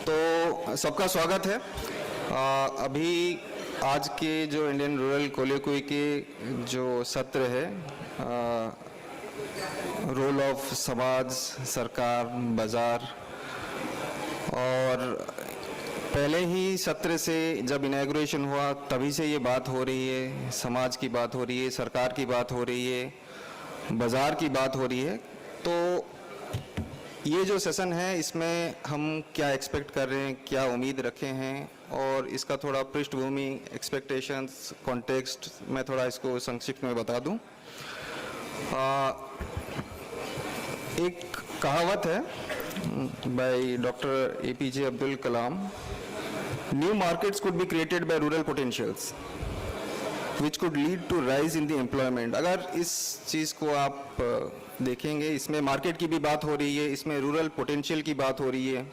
तो सबका स्वागत है। अभी आज के जो इंडियन रूरल कोलियोक्वी के जो सत्र है, रोल ऑफ समाज, सरकार, बाजार, और पहले ही सत्र से जब इनॉग्रेशन हुआ तभी से ये बात हो रही है, समाज की बात हो रही है, सरकार की बात हो रही है, बाजार की बात हो रही है। तो ये जो सेशन है इसमें हम क्या एक्सपेक्ट कर रहे हैं, क्या उम्मीद रखे हैं, और इसका थोड़ा पृष्ठभूमि, एक्सपेक्टेशंस, कॉन्टेक्स्ट मैं थोड़ा इसको संक्षिप्त में बता दूं। एक कहावत है by doctor APJ Abdul Kalam, new markets could be created by rural potentials which could lead to rise in the employment. अगर इस चीज़ को आप देखेंगे, इसमें मार्केट की भी बात हो रही है, इसमें रूरल पोटेंशियल की बात हो रही है,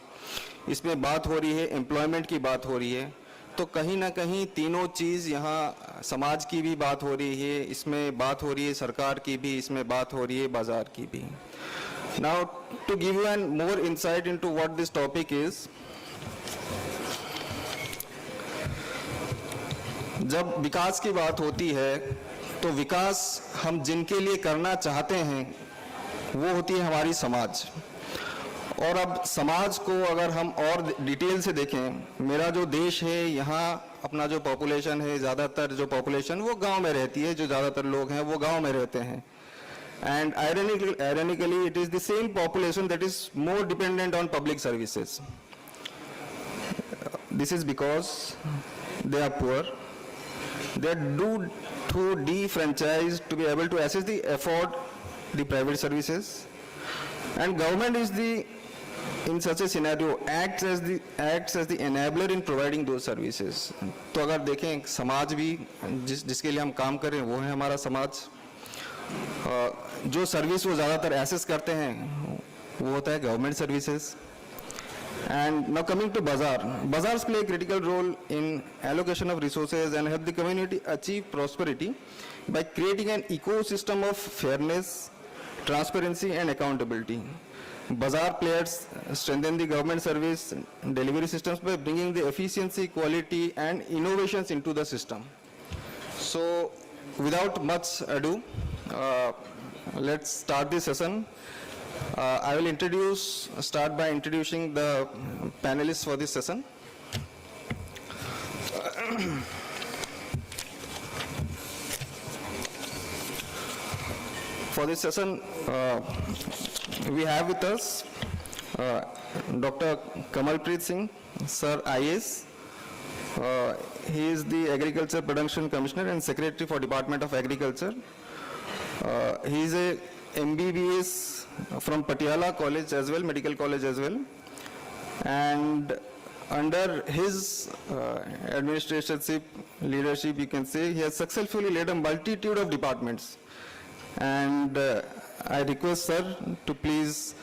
इसमें बात हो रही है एम्प्लॉयमेंट की बात हो रही है, तो कहीं ना कहीं तीनों चीज़ यहाँ समाज की भी बात हो रही है, इसमें बात हो रही है सरकार की भी, इसमें बात हो रही है बाजार की भी। Now to give you an more insight into what this topic is, जब विकास की बात होती है तो विकास हम जिनके लिए करना चाहते हैं वो होती है हमारी समाज। और अब समाज को अगर हम और डिटेल से देखें, मेरा जो देश है यहाँ अपना जो पॉपुलेशन है, ज़्यादातर जो पॉपुलेशन वो गांव में रहती है, जो ज़्यादातर लोग हैं वो गांव में रहते हैं। And ironically it is the same population that is more dependent on public services. This is because they are poor. They do to defranchise to be able to afford the private services, and government is in such a scenario acts as the enabler in providing those services. तो अगर देखें समाज भी जिसके लिए हम काम कर रहे हैं वो है हमारा समाज। जो सर्विस वो ज़्यादातर एक्सेस करते हैं वो होता है government services. And now coming to bazaars play a critical role in allocation of resources and help the community achieve prosperity by creating an ecosystem of fairness, transparency and accountability. Bazaar players strengthen the government service delivery systems by bringing the efficiency, quality and innovations into the system. So without much ado, let's start this session. I will start by introducing the panelists for this session. For this session, we have with us Dr. Kamalpreet Singh, Sir IAS. He is the Agriculture Production Commissioner and Secretary for Department of Agriculture. He is a MBBS from Patiala College as well, Medical College as well, and under his administratorship leadership, you can say he has successfully led a multitude of departments. And I request sir to please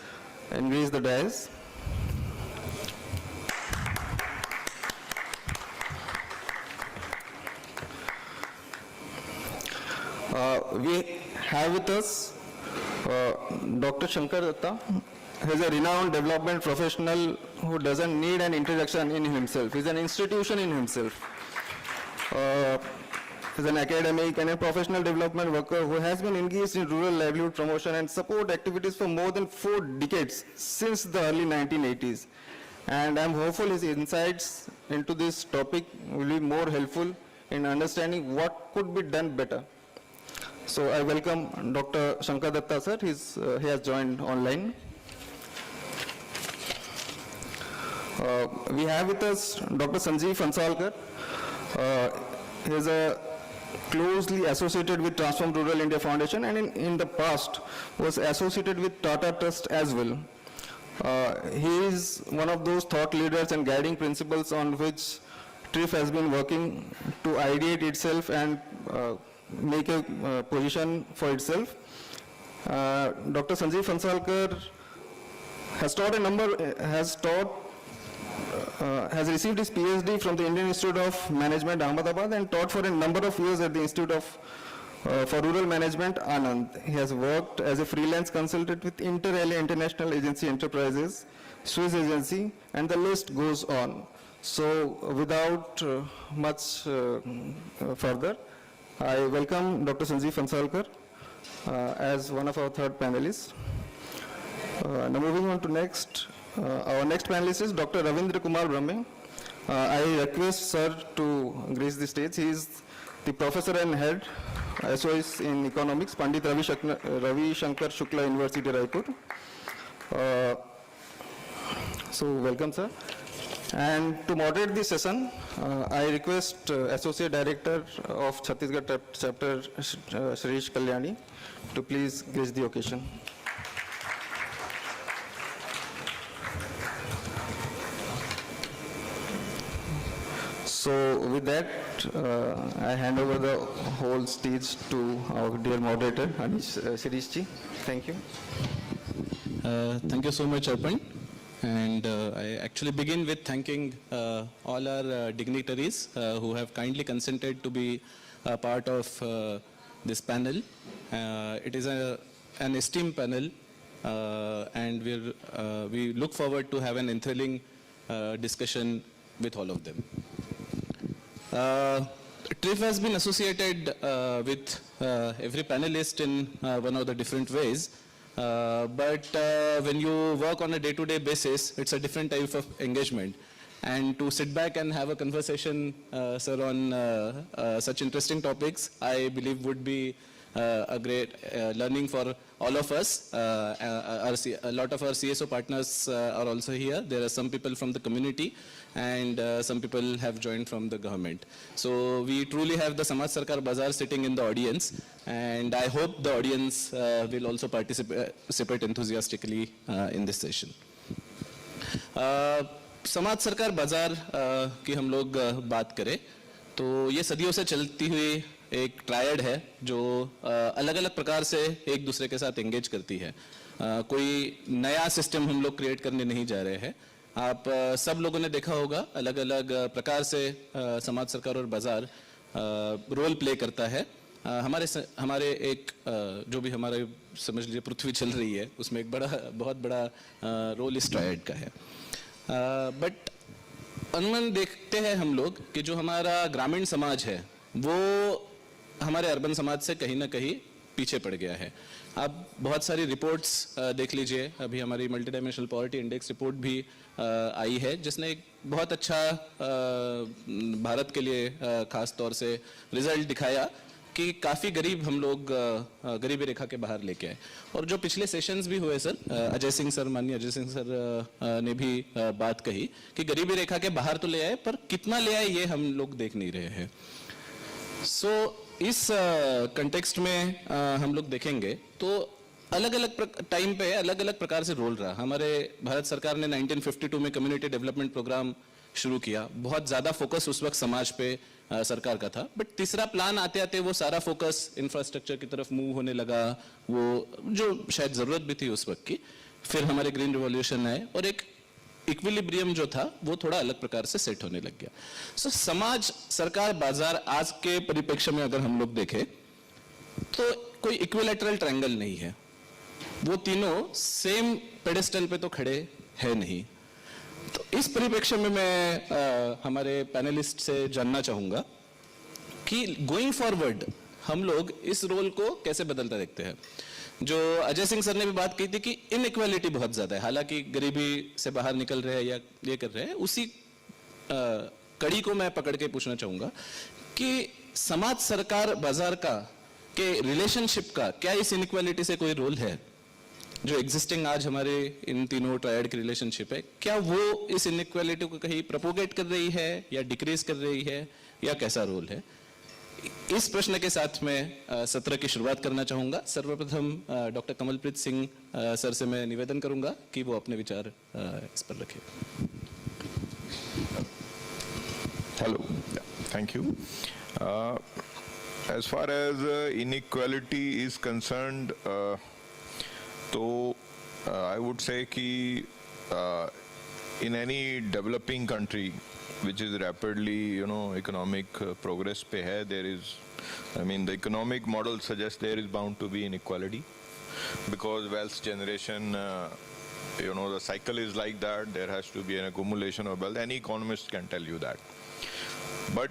engage the dais. We have with us Dr. Shankar Datta. He is a renowned development professional who doesn't need an introduction in himself. He is an institution in himself. He is an academic and a professional development worker who has been engaged in rural livelihood promotion and support activities for more than 4 decades since the early 1980s. And I am hopeful his insights into this topic will be more helpful in understanding what could be done better. So I welcome Dr. Shankar Datta sir. He has joined online. We have with us Dr. Sanjeev Fansalkar. He is closely associated with Transform Rural India Foundation and in the past was associated with Tata Trust as well. He is one of those thought leaders and guiding principles on which TRIF has been working to ideate itself and make a position for itself. Dr. Sanjeev Fansalkar has received his PhD from the Indian Institute of Management, Ahmedabad, and taught for a number of years at the Institute of For rural management, Anand. He has worked as a freelance consultant with Inter Alia International Agency Enterprises, Swiss Agency, and the list goes on. So, without much further, I welcome Dr. Sanjeev Fansalkar as one of our third panelists. Now, moving on to next, our next panelist is Dr. Ravindra Kumar Brahme. I request sir to grace the stage. He is the professor and head SOS in economics, Pandit Ravi Shankar Shukla University, Raipur. So welcome, sir. And to moderate this session, I request Associate Director of Chhattisgarh Chapter, Shirish Kalyani, to please grace the occasion. So with that, I hand over the whole stage to our dear moderator, Shirish ji. Thank you. Thank you so much, Arpan. And I actually begin with thanking all our dignitaries who have kindly consented to be a part of this panel. It is an esteemed panel, and we look forward to have an enthralling discussion with all of them. TRIF has been associated with every panelist in one of the different ways, but when you work on a day-to-day basis, it's a different type of engagement. And to sit back and have a conversation, sir, on such interesting topics, I believe would be a great learning for all of us. A lot of our CSO partners are also here. There are some people from the community, and some people have joined from the government. So we truly have the Samaj Sarkar Bazaar sitting in the audience, and I hope the audience will also participate enthusiastically in this session. समाज सरकार बाजार की हम लोग बात करें तो ये सदियों से चलती हुई एक ट्रायड है जो अलग अलग प्रकार से एक दूसरे के साथ एंगेज करती है. कोई नया सिस्टम हम लोग क्रिएट करने नहीं जा रहे हैं. आप सब लोगों ने देखा होगा अलग अलग प्रकार से समाज सरकार और बाजार रोल प्ले करता है. हमारे एक जो भी हमारे समझ लीजिए पृथ्वी चल रही है उसमें एक बहुत बड़ा रोल इस ट्रायड का है. बट अनुमान देखते हैं हम लोग कि जो हमारा ग्रामीण समाज है वो हमारे अर्बन समाज से कहीं ना कहीं पीछे पड़ गया है. आप बहुत सारी रिपोर्ट्स देख लीजिए. अभी हमारी multi dimensional poverty index report भी आई है जिसने एक बहुत अच्छा भारत के लिए खास तौर से रिजल्ट दिखाया कि काफ़ी गरीब हम लोग गरीबी रेखा के बाहर लेके आए. और जो पिछले सेशंस भी हुए सर, माननीय अजय सिंह सर ने भी बात कही कि गरीबी रेखा के बाहर तो ले आए पर कितना ले आए ये हम लोग देख नहीं रहे हैं. सो इस कंटेक्स्ट में हम लोग देखेंगे तो अलग अलग टाइम पे अलग अलग प्रकार से रोल रहा. हमारे भारत सरकार ने 1952 में कम्युनिटी डेवलपमेंट प्रोग्राम शुरू किया. बहुत ज़्यादा फोकस उस वक्त समाज पे सरकार का था. बट तीसरा प्लान आते आते वो सारा फोकस इंफ्रास्ट्रक्चर की तरफ मूव होने लगा, वो जो शायद ज़रूरत भी थी उस वक्त की. फिर हमारे ग्रीन रिवॉल्यूशन आए और एक इक्विलिब्रियम जो था वो थोड़ा अलग प्रकार से सेट होने लग गया. सो समाज सरकार बाजार आज के परिप्रेक्ष्य में अगर हम लोग देखें तो कोई इक्विलैटरल ट्रायंगल नहीं है. वो तीनों सेम पेडेस्टल पे तो खड़े है नहीं. तो इस परिप्रेक्ष्य में मैं हमारे पैनलिस्ट से जानना चाहूंगा कि गोइंग फॉरवर्ड हम लोग इस रोल को कैसे बदलता देखते हैं. जो अजय सिंह सर ने भी बात की थी कि इनइक्वालिटी बहुत ज्यादा है, हालांकि गरीबी से बाहर निकल रहे हैं या ये कर रहे हैं, उसी कड़ी को मैं पकड़ के पूछना चाहूंगा कि समाज सरकार बाजार का के रिलेशनशिप का क्या इस इनइक्वालिटी से कोई रोल है जो एग्जिस्टिंग आज हमारे इन तीनों ट्रायड की रिलेशनशिप है. क्या वो इस इनइक्वालिटी को कहीं प्रोपोगेट कर रही है या डिक्रीज कर रही है या कैसा रोल है. इस प्रश्न के साथ मैं सत्र की शुरुआत करना चाहूंगा. सर्वप्रथम डॉक्टर कमलप्रीत सिंह सर से मैं निवेदन करूंगा कि वो अपने विचार इस पर रखें. Hello, thank you. as far as inequality is concerned, तो I would say कि in any developing country which is rapidly, economic progress pe hai, the economic model suggests there is bound to be inequality because wealth generation, the cycle is like that. There has to be an accumulation of wealth. Any economist can tell you that. But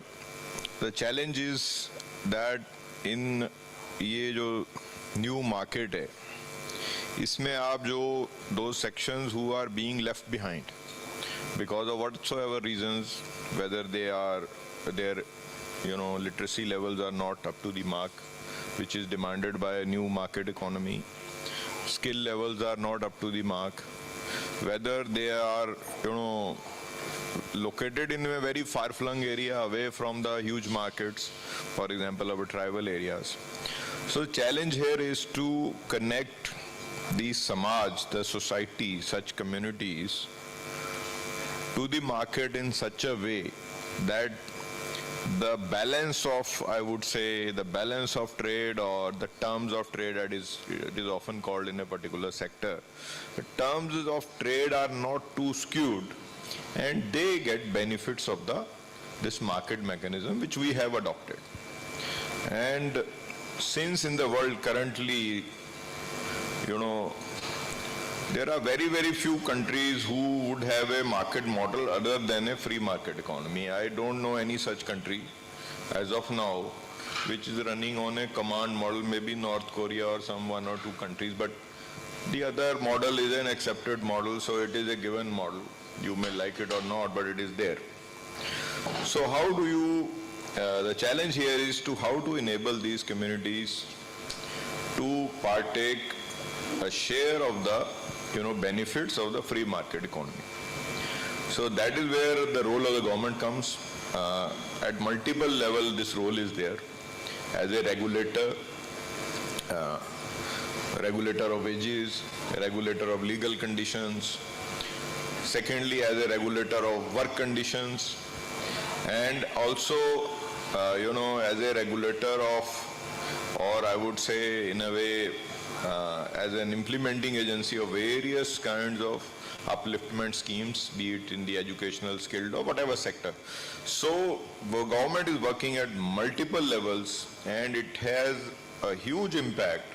the challenge is that in ये जो new market है, इसमें आप जो those sections who are being left behind because of whatsoever reasons, whether their literacy levels are not up to the mark, which is demanded by a new market economy, skill levels are not up to the mark, whether they are located in a very far-flung area away from the huge markets, for example, our tribal areas. So the challenge here is to connect the Samaj, the society, such communities, to the market in such a way that the balance of, I would say, the balance of trade or the terms of trade that it is often called in a particular sector, the terms of trade are not too skewed and they get benefits of this market mechanism which we have adopted. And since in the world currently, there are very, very few countries who would have a market model other than a free market economy. I don't know any such country as of now which is running on a command model, maybe North Korea or some one or two countries, but the other model is an accepted model, so it is a given model. You may like it or not, but it is there. So how do you, the challenge here is to how to enable these communities to partake a share of the benefits of the free market economy. So that is where the role of the government comes. At multiple levels, this role is there as a regulator, regulator of wages, a regulator of legal conditions, secondly as a regulator of work conditions, and also as a regulator of, or I would say in a way as an implementing agency of various kinds of upliftment schemes, be it in the educational, skilled or whatever sector. So the government is working at multiple levels and it has a huge impact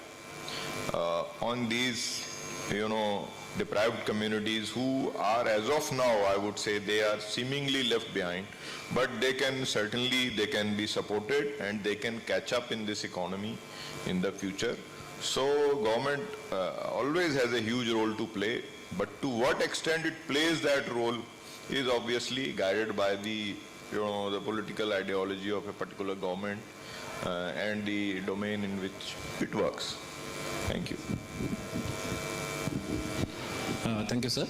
on these, deprived communities who are, as of now, I would say they are seemingly left behind, but they can be supported and they can catch up in this economy in the future. So government always has a huge role to play, but to what extent it plays that role is obviously guided by the political ideology of a particular government and the domain in which it works. Thank you. Thank you, sir.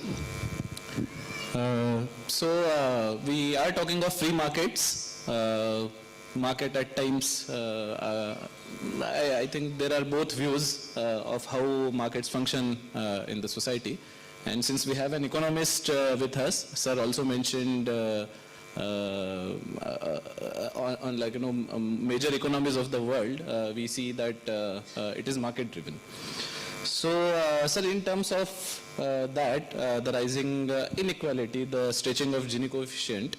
So we are talking of free markets. Market at times, I think there are both views of how markets function in the society. And since we have an economist with us, sir also mentioned on major economies of the world, we see that it is market driven. So, sir, in terms of that, the rising inequality, the stretching of Gini coefficient,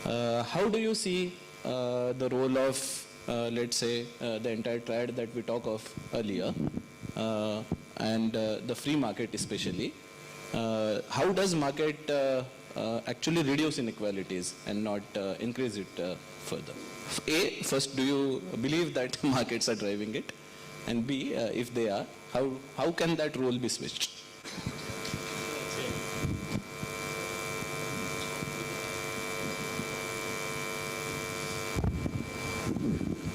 how do you see the role of, let's say, the entire triad that we talked of earlier, and the free market especially? How does market actually reduce inequalities and not increase it further? A, first, do you believe that markets are driving it? And B, if they are, how can that role be switched?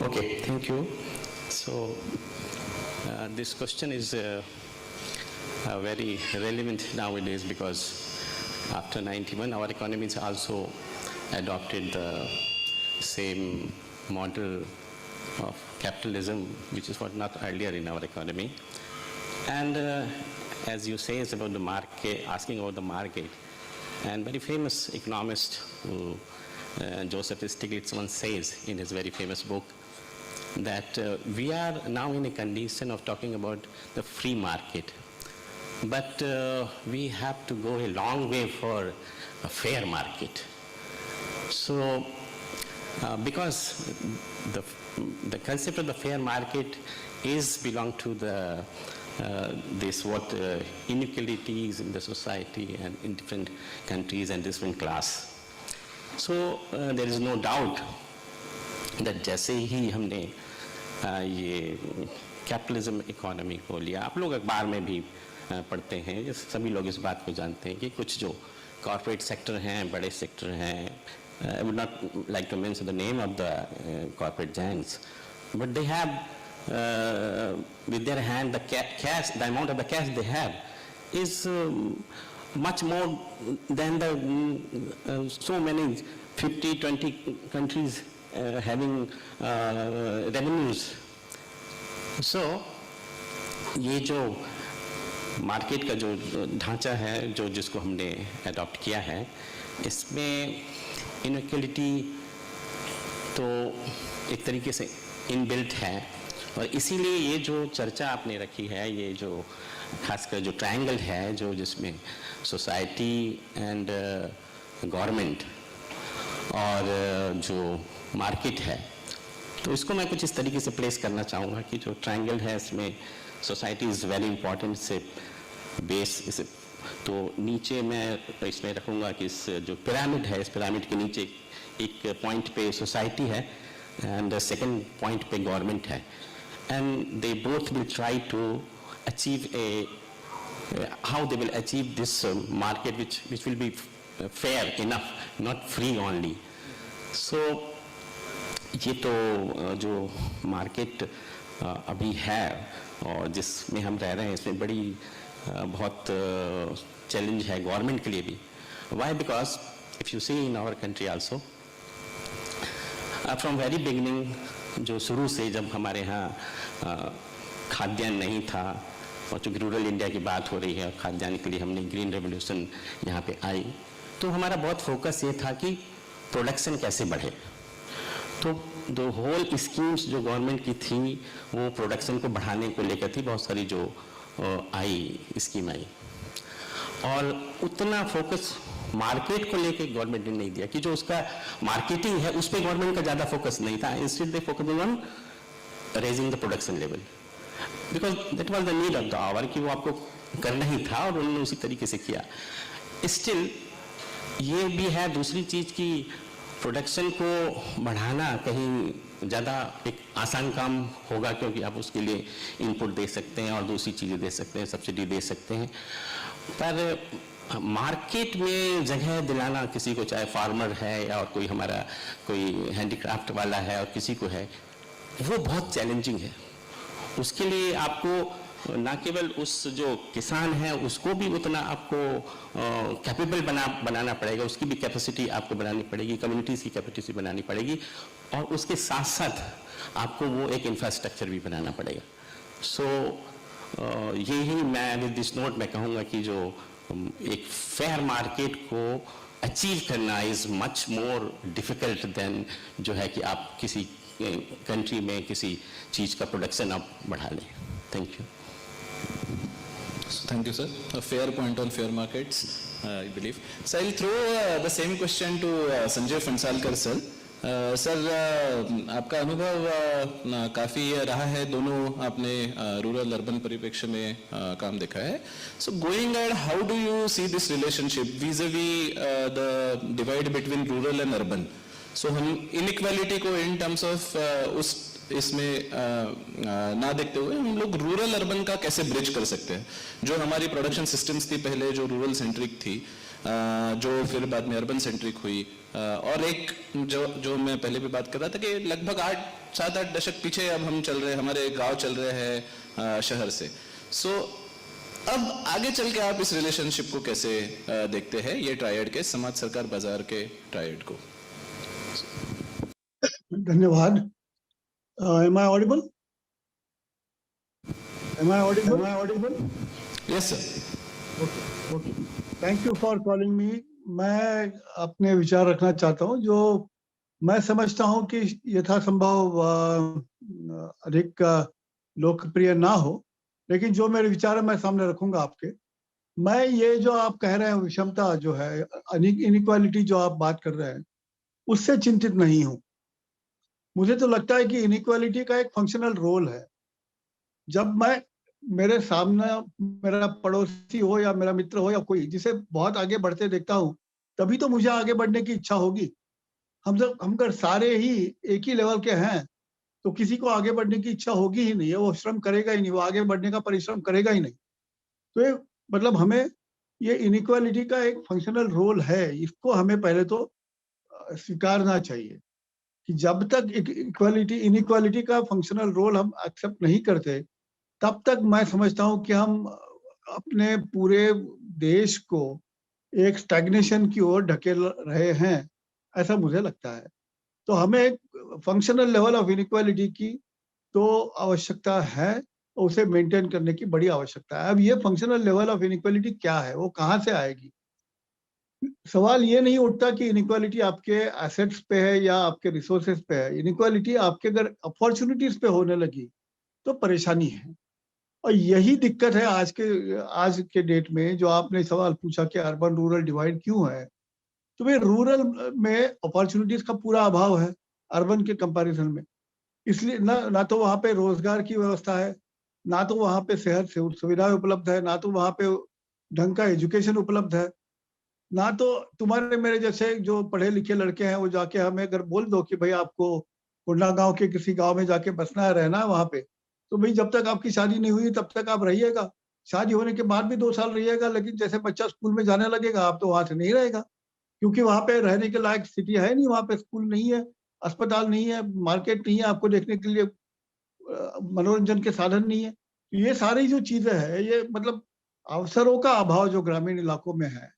Okay, thank you. So this question is very relevant nowadays because after 91, our economy has also adopted the same model of capitalism, which is what not earlier in our economy. And as you say, it's about the market, asking about the market. And very famous economist, Joseph Stiglitz, once says in his very famous book that we are now in a condition of talking about the free market. But we have to go a long way for a fair market. So, because the concept of the fair market is belong to the this what inequalities in the society and in different countries and different class. So there is no doubt that जैसे ही हमने ये capitalism economy को लिया, आप लोग अखबार में भी पढ़ते हैं, सभी लोग इस बात को जानते हैं कि कुछ जो कॉर्पोरेट सेक्टर हैं, बड़े सेक्टर हैं, I would not like to mention the name of the corporate giants, but they have with their hand the cash, the amount of the cash they have is much more than the so many 50, 20 countries having revenues. So ये जो market का जो ढांचा है, जो जिसको हमने adopt किया है, इसमें इनइक्वालिटी तो एक तरीके से इनबिल्ट है, और इसीलिए ये जो चर्चा आपने रखी है, ये जो खासकर जो ट्रायंगल है, जो जिसमें सोसाइटी एंड गवर्नमेंट और जो मार्केट है, तो इसको मैं कुछ इस तरीके से प्लेस करना चाहूँगा कि जो ट्रायंगल है इसमें सोसाइटी इज़ वेरी इंपॉर्टेंट, से बेस इसे तो नीचे मैं इसमें रखूँगा कि इस जो पिरामिड है, इस पिरामिड के नीचे एक पॉइंट पे सोसाइटी है एंड सेकंड पॉइंट पे गवर्नमेंट है, and they both will try to achieve a how they will achieve this market which will be fair enough, not free only. So ये तो जो मार्केट अभी है और जिसमें हम रह रहे हैं, इसमें बड़ी बहुत चैलेंज है गवर्नमेंट के लिए भी. Why? Because if you see in our country also, from very beginning, जो शुरू से जब हमारे यहाँ खाद्यान्न नहीं था, और चूँकि रूरल इंडिया की बात हो रही है, खाद्यान्न के लिए हमने ग्रीन रेवोल्यूशन यहाँ पे आई, तो हमारा बहुत फोकस ये था कि प्रोडक्शन कैसे बढ़े. तो द होल स्कीम्स जो गवर्नमेंट की थी वो प्रोडक्शन को बढ़ाने को लेकर थी, बहुत सारी जो आई स्कीम आई, और उतना फोकस मार्केट को लेके गवर्नमेंट ने नहीं दिया कि जो उसका मार्केटिंग है उस पर गवर्नमेंट का ज़्यादा फोकस नहीं था. Instead they focusing on raising the production level, because that was the need of the hour, कि वो आपको करना ही था और उन्होंने उसी तरीके से किया. स्टिल ये भी है दूसरी चीज़ की प्रोडक्शन को बढ़ाना कहीं ज़्यादा एक आसान काम होगा, क्योंकि आप उसके लिए इनपुट दे सकते हैं और दूसरी चीज़ें दे सकते हैं, सब्सिडी दे सकते हैं, पर मार्केट में जगह दिलाना किसी को, चाहे फार्मर है या कोई हमारा कोई हैंडीक्राफ्ट वाला है और किसी को है, वो बहुत चैलेंजिंग है. उसके लिए आपको ना केवल उस जो किसान है उसको भी उतना आपको कैपेबल बनाना पड़ेगा, उसकी भी कैपेसिटी आपको बनानी पड़ेगी, कम्युनिटीज़ की कैपेसिटी बनानी पड़ेगी, और उसके साथ साथ आपको वो एक इंफ्रास्ट्रक्चर भी बनाना पड़ेगा. सो यही मैं विद दिस नोट मैं कहूँगा कि जो एक फेयर मार्केट को अचीव करना is much more difficult than जो है कि आप किसी कंट्री में किसी चीज़ का प्रोडक्शन आप बढ़ा लें. Thank you. So thank you, sir. A fair point on fair markets, I believe. So I'll throw the same question to Sanjay Fansalkar, sir. Sir आपका अनुभव काफ़ी रहा है, दोनों आपने रूरल अर्बन परिप्रेक्ष्य में काम देखा है. So going ahead, how do you see this relationship vis-a-vis the divide between rural and urban? So हम इनइक्वालिटी को इन टर्म्स ऑफ उस इसमें ना देखते हुए हम लोग रूरल अर्बन का कैसे ब्रिज कर सकते हैं? जो हमारी प्रोडक्शन सिस्टम्स थी पहले, जो रूरल सेंट्रिक थी, जो फिर बाद में अर्बन सेंट्रिक हुई, और एक जो मैं पहले भी बात कर रहा था कि लगभग 7-8 दशक पीछे अब हम चल रहे हैं, हमारे गांव चल रहे हैं शहर से. सो अब आगे चल के आप इस रिलेशनशिप को कैसे देखते हैं, ये ट्रायड के, समाज, सरकार, बाजार के ट्रायड को? धन्यवाद. Am I audible? Am I audible? Yes, sir. Okay. Thank you for calling me. मैं अपने विचार रखना चाहता हूँ, जो मैं समझता हूँ कि यथासंभव अधिक लोकप्रिय ना हो, लेकिन जो मेरे विचार है मैं सामने रखूंगा आपके. मैं ये जो आप कह रहे हैं विषमता जो है, इनइक्वालिटी जो आप बात कर रहे हैं, उससे चिंतित नहीं हूं। मुझे तो लगता है कि इनइक्वालिटी का एक फंक्शनल रोल है। जब मैं मेरे सामने मेरा पड़ोसी हो या मेरा मित्र हो या कोई जिसे बहुत आगे बढ़ते देखता हूं, तभी तो मुझे आगे बढ़ने की इच्छा होगी। हम अगर सारे ही एक ही लेवल के हैं तो किसी को आगे बढ़ने की इच्छा होगी ही नहीं है, वो श्रम करेगा ही नहीं, वो आगे बढ़ने का परिश्रम करेगा ही नहीं। तो ये मतलब हमें ये इनइक्वालिटी का एक फंक्शनल रोल है, इसको हमें पहले तो स्वीकारना चाहिए कि जब तक इक्वालिटी इनइक्वालिटी का फंक्शनल रोल हम एक्सेप्ट नहीं करते, तब तक मैं समझता हूं कि हम अपने पूरे देश को एक स्टैग्नेशन की ओर ढकेल रहे हैं, ऐसा मुझे लगता है। तो हमें एक फंक्शनल लेवल ऑफ इनइक्वालिटी की तो आवश्यकता है और उसे मेंटेन करने की बड़ी आवश्यकता है। अब ये फंक्शनल लेवल ऑफ इनइक्वालिटी क्या है, वो कहाँ से आएगी? सवाल ये नहीं उठता कि इनइक्वालिटी आपके एसेट्स पे है या आपके रिसोर्सेज पे है। इनइक्वालिटी आपके अगर अपॉर्चुनिटीज पे होने लगी तो परेशानी है। और यही दिक्कत है आज के डेट में, जो आपने सवाल पूछा कि अर्बन रूरल डिवाइड क्यों है। तो भाई रूरल में अपॉर्चुनिटीज का पूरा अभाव है अर्बन के कंपैरिजन में। इसलिए ना तो वहाँ पे रोजगार की व्यवस्था है, ना तो वहाँ पे सेहत से सुविधाएं उपलब्ध है, ना तो वहाँ पे ढंग का एजुकेशन उपलब्ध है, ना तो तुम्हारे मेरे जैसे जो पढ़े लिखे लड़के हैं वो जाके हमें अगर बोल दो कि भाई आपको कोंडागांव के किसी गांव में जाके बसना है, रहना है वहाँ पे, तो भाई जब तक आपकी शादी नहीं हुई तब तक आप रहिएगा। शादी होने के बाद भी 2 साल रहिएगा, लेकिन जैसे बच्चा स्कूल में जाने लगेगा आप तो वहां से नहीं रहेगा, क्योंकि वहाँ पे रहने के लायक स्थिति है नहीं, वहाँ पे स्कूल नहीं है, अस्पताल नहीं है, मार्केट नहीं है, आपको देखने के लिए मनोरंजन के साधन नहीं है। तो ये सारी जो चीजें हैं, ये मतलब अवसरों का अभाव जो ग्रामीण इलाकों में है,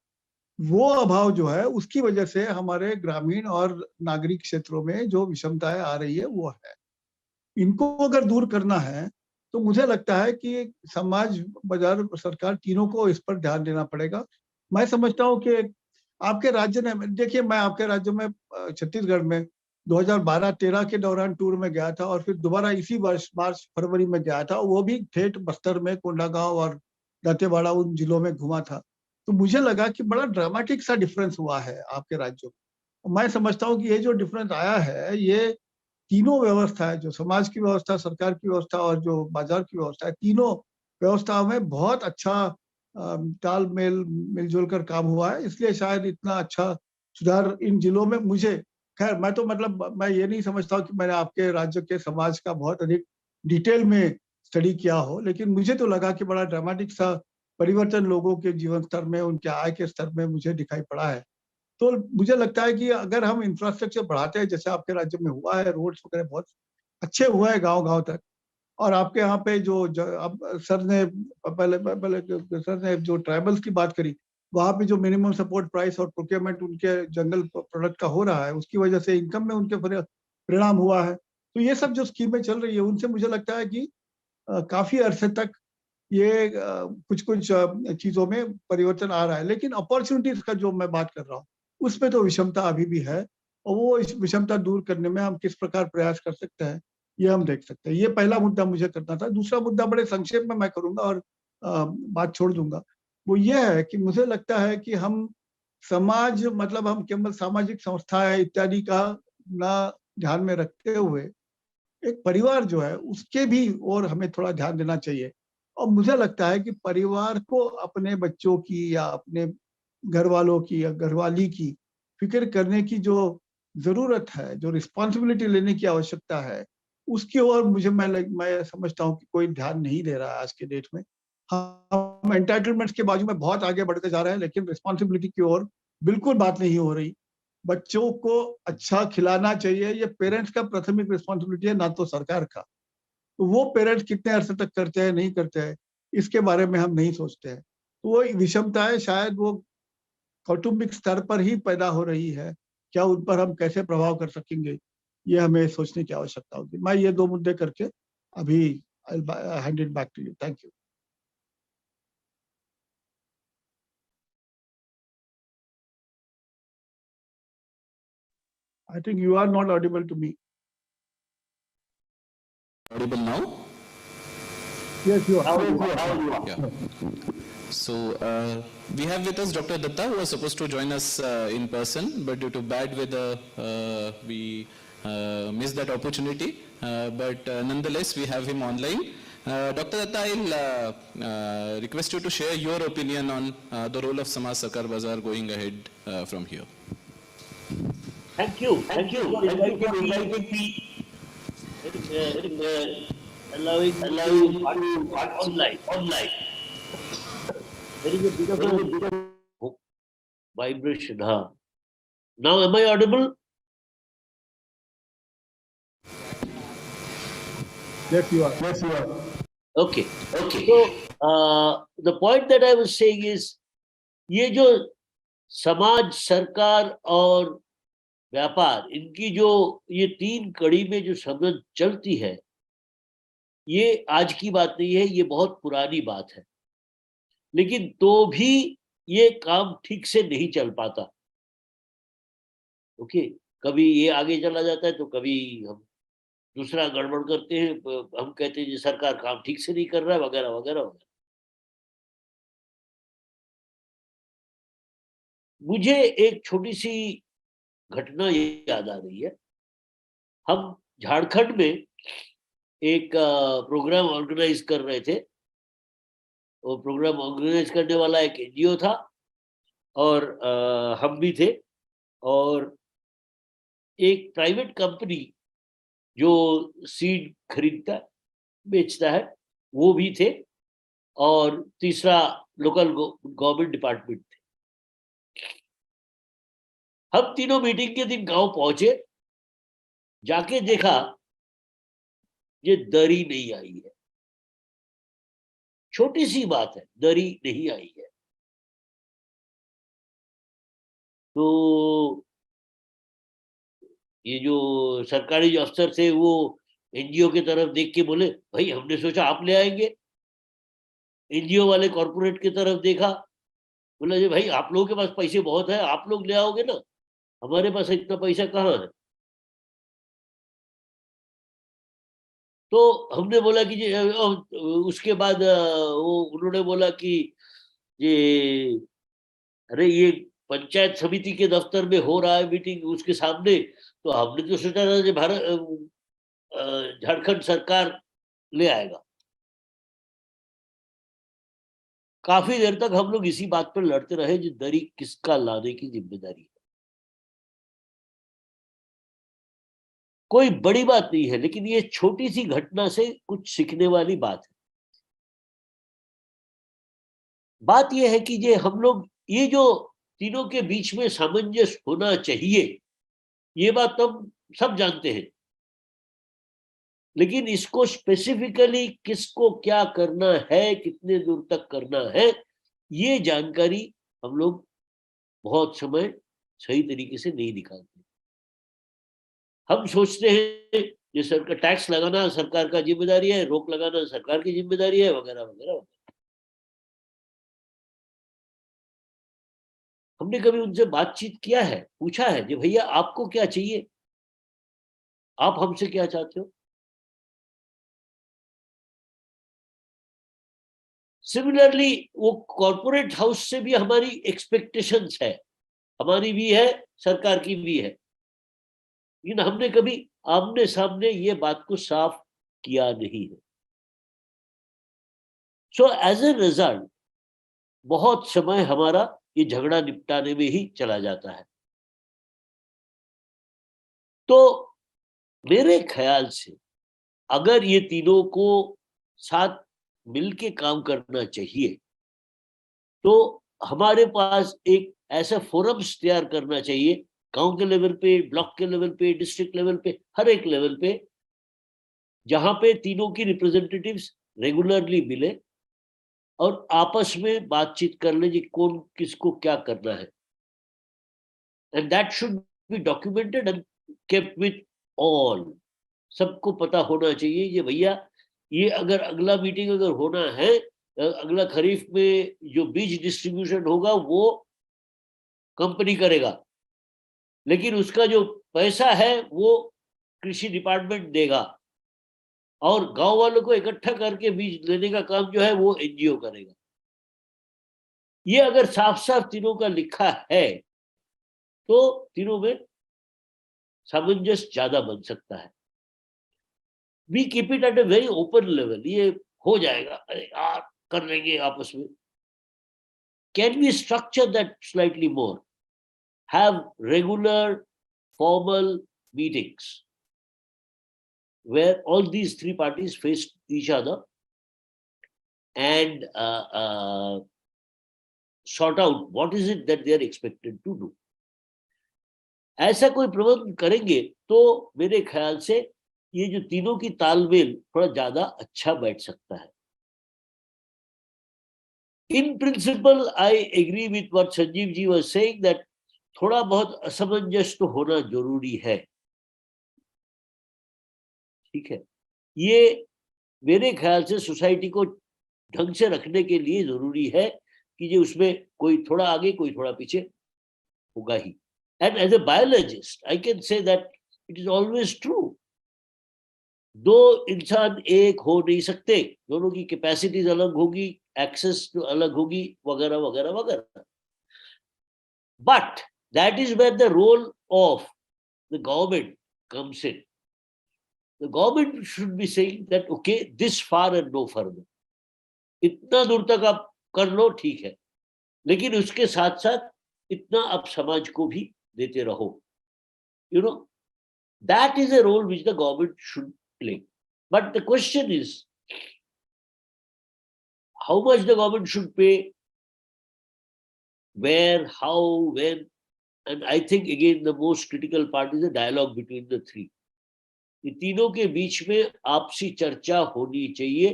वो अभाव जो है उसकी वजह से हमारे ग्रामीण और नागरिक क्षेत्रों में जो विषमताएं आ रही है वो है। इनको अगर दूर करना है तो मुझे लगता है कि समाज, बाजार, सरकार तीनों को इस पर ध्यान देना पड़ेगा। मैं समझता हूँ कि आपके राज्य ने, देखिए मैं आपके राज्य में छत्तीसगढ़ में 2012-13 के दौरान टूर में गया था और फिर दोबारा इसी वर्ष मार्च फरवरी में गया था, वो भी ठेठ बस्तर में कोंडागांव और दंतेवाड़ा उन जिलों में घुमा था। तो मुझे लगा कि बड़ा ड्रामेटिक सा डिफरेंस हुआ है आपके राज्यों में। मैं समझता हूँ कि ये जो डिफरेंस आया है, ये तीनों व्यवस्था है, जो समाज की व्यवस्था, सरकार की व्यवस्था और जो बाजार की व्यवस्था है, तीनों व्यवस्थाओं में बहुत अच्छा तालमेल, मिलजुल कर काम हुआ है। इसलिए शायद इतना अच्छा सुधार इन जिलों में मुझे, खैर मैं तो मतलब मैं ये नहीं समझता कि मैंने आपके राज्य के समाज का बहुत अधिक डिटेल में स्टडी किया हो, लेकिन मुझे तो लगा कि बड़ा ड्रामेटिक सा परिवर्तन लोगों के जीवन स्तर में, उनके आय के स्तर में मुझे दिखाई पड़ा है। तो मुझे लगता है कि अगर हम इंफ्रास्ट्रक्चर बढ़ाते हैं, जैसे आपके राज्य में हुआ है, रोड्स वगैरह बहुत अच्छे हुए हैं गाँव-गाँव तक, और आपके यहाँ पे जो अब सर ने पहले पहले सर ने जो ट्राइबल्स की बात करी, वहाँ पे जो मिनिमम सपोर्ट प्राइस और प्रोक्योरमेंट उनके जंगल प्रोडक्ट का हो रहा है, उसकी वजह से इनकम में उनके परिणाम हुआ है। तो ये सब जो स्कीमें चल रही है, उनसे मुझे लगता है कि काफ़ी अरसे तक ये कुछ-कुछ चीज़ों में परिवर्तन आ रहा है। लेकिन अपॉर्च्युनिटीज़ का जो मैं बात कर रहा हूँ, उसमें तो विषमता अभी भी है और वो इस विषमता दूर करने में हम किस प्रकार प्रयास कर सकते हैं, ये हम देख सकते हैं। ये पहला मुद्दा मुझे करना था। दूसरा मुद्दा बड़े संक्षेप में मैं करूँगा और बात छोड़ दूँगा। वो ये है कि मुझे लगता है कि हम समाज, मतलब हम केवल सामाजिक संस्थाएँ इत्यादि का ना ध्यान में रखते हुए, एक परिवार जो है उसके भी और हमें थोड़ा ध्यान देना चाहिए। और मुझे लगता है कि परिवार को अपने बच्चों की या अपने घर वालों की या घरवाली की फिक्र करने की जो जरूरत है, जो रिस्पॉन्सिबिलिटी लेने की आवश्यकता है, उसकी ओर मैं समझता हूँ कि कोई ध्यान नहीं दे रहा है आज के डेट में। हम एंटाइटलमेंट्स के बाजू में बहुत आगे बढ़ते जा रहे हैं, लेकिन रिस्पॉन्सिबिलिटी की ओर बिल्कुल बात नहीं हो रही। बच्चों को अच्छा खिलाना चाहिए, ये पेरेंट्स का प्राथमिक रिस्पॉन्सिबिलिटी है, ना तो सरकार का। तो वो पेरेंट्स कितने अरसे तक करते हैं, नहीं करते हैं, इसके बारे में हम नहीं सोचते हैं। तो वो विषमताएँ शायद वो कौटुंबिक स्तर पर ही पैदा हो रही है। क्या उन पर हम कैसे प्रभाव कर सकेंगे, ये हमें सोचने की आवश्यकता होगी। मैं ये 2 मुद्दे करके अभी I will hand it back to you. Thank you. I think you are not audible to me. Audible now? Yes, you are. How do you are? Yeah. So we have with us Dr. Datta, who was supposed to join us in person, but due to bad weather, we missed that opportunity. But nonetheless, we have him online. Dr. Datta, I'll request you to share your opinion on the role of Samaj Sahkar Bazaar going ahead from here. Thank you. Thank you for inviting me. Allowing me to participate online. There is a bit of vibration. Huh? Now, am I audible? Yes, you are. Yes, you are. Okay. Okay. So, the point that I was saying is, ये जो समाज, सरकार और व्यापार, इनकी जो ये तीन कड़ी में जो समझ चलती है, ये आज की बात नहीं है, ये बहुत पुरानी बात है। लेकिन तो भी ये काम ठीक से नहीं चल पाता। ओके, कभी ये आगे चला जाता है तो कभी हम दूसरा गड़बड़ करते हैं, हम कहते हैं जी सरकार काम ठीक से नहीं कर रहा है, वगैरह वगैरह वगैरह। मुझे एक छोटी सी घटना याद आ रही है। हम झारखंड में एक प्रोग्राम ऑर्गेनाइज कर रहे थे। वो प्रोग्राम ऑर्गेनाइज करने वाला एक एनजीओ था और हम भी थे, और एक प्राइवेट कंपनी जो सीड खरीदता बेचता है वो भी थे, और तीसरा लोकल गवर्नमेंट डिपार्टमेंट थे। हम तीनों मीटिंग के दिन गांव पहुंचे, जाके देखा ये दरी नहीं आई है। छोटी सी बात है, दरी नहीं आई है। तो ये जो सरकारी जो अफसर थे वो एनजीओ की तरफ देख के बोले, भाई हमने सोचा आप ले आएंगे। एनजीओ वाले कॉर्पोरेट की तरफ देखा, बोला जी भाई आप लोगों के पास पैसे बहुत है, आप लोग ले आओगे ना, हमारे पास इतना पैसा कहाँ है। तो हमने बोला कि उसके बाद वो उन्होंने बोला कि ये अरे ये पंचायत समिति के दफ्तर में हो रहा है मीटिंग उसके सामने, तो हमने तो सोचा था कि झारखंड सरकार ले आएगा। काफी देर तक हम लोग इसी बात पर लड़ते रहे, जो दरी किसका लाने की जिम्मेदारी है। कोई बड़ी बात नहीं है, लेकिन ये छोटी सी घटना से कुछ सीखने वाली बात है। बात यह है कि ये हम लोग, ये जो तीनों के बीच में सामंजस्य होना चाहिए, ये बात हम सब जानते हैं, लेकिन इसको स्पेसिफिकली किसको क्या करना है, कितने दूर तक करना है, ये जानकारी हम लोग बहुत समय सही तरीके से नहीं निकालते। हम सोचते हैं ये सरकार टैक्स लगाना सरकार का जिम्मेदारी है, रोक लगाना सरकार की जिम्मेदारी है, वगैरह वगैरह। हमने कभी उनसे बातचीत किया है, पूछा है कि भैया आपको क्या चाहिए, आप हमसे क्या चाहते हो। सिमिलरली वो कॉर्पोरेट हाउस से भी हमारी एक्सपेक्टेशंस है, हमारी भी है, सरकार की भी है, लेकिन हमने कभी आमने सामने ये बात को साफ किया नहीं है। सो एज ए रिजल्ट बहुत समय हमारा ये झगड़ा निपटाने में ही चला जाता है। तो मेरे ख्याल से अगर ये तीनों को साथ मिलके काम करना चाहिए, तो हमारे पास एक ऐसा फोरम्स तैयार करना चाहिए, गांव के लेवल पे, ब्लॉक के लेवल पे, डिस्ट्रिक्ट लेवल पे, हर एक लेवल पे, जहां पे तीनों की रिप्रेजेंटेटिव्स रेगुलरली मिले और आपस में बातचीत कर ले कि कौन किसको क्या करना है, and that should be documented and kept with all. सबको पता होना चाहिए ये भैया, ये अगर अगला मीटिंग अगर होना है, अगला खरीफ में जो बीज डिस्ट्रीब्यूशन होगा वो कंपनी करेगा, लेकिन उसका जो पैसा है वो कृषि डिपार्टमेंट देगा, और गांव वालों को इकट्ठा करके बीज लेने का काम जो है वो एनजीओ करेगा। ये अगर साफ साफ तीनों का लिखा है तो तीनों में सामंजस्य ज्यादा बन सकता है। We keep it at a very open level, ये हो जाएगा, अरे यार कर लेंगे आपस में। Can we structure that slightly more, have regular formal meetings where all these three parties face each other and sort out what is it that they are expected to do. ऐसा कोई प्रबंध करेंगे तो मेरे ख्याल से ये जो तीनों की तालमेल थोड़ा ज्यादा अच्छा बैठ सकता है। In principle, I agree with what Sanjeev ji was saying that थोड़ा बहुत असमंजस तो होना जरूरी है, ठीक है। ये मेरे ख्याल से सोसाइटी को ढंग से रखने के लिए जरूरी है कि ये उसमें कोई थोड़ा आगे कोई थोड़ा पीछे होगा ही। And as a biologist I can say that it is always true. दो इंसान एक हो नहीं सकते, दोनों की कैपेसिटीज अलग होगी, एक्सेस तो अलग होगी, वगैरह वगैरह वगैरह। But that is where the role of the government comes in. The government should be saying that okay, this far and no further. इतना दूर तक आप कर लो ठीक है, लेकिन उसके साथ साथ इतना आप समाज को भी देते रहो। You know, that is a role which the government should play. But the question is, how much the government should pay, where, how, when, and I think again the most critical part is the dialogue between the three. ये तीनों के बीच में आपसी चर्चा होनी चाहिए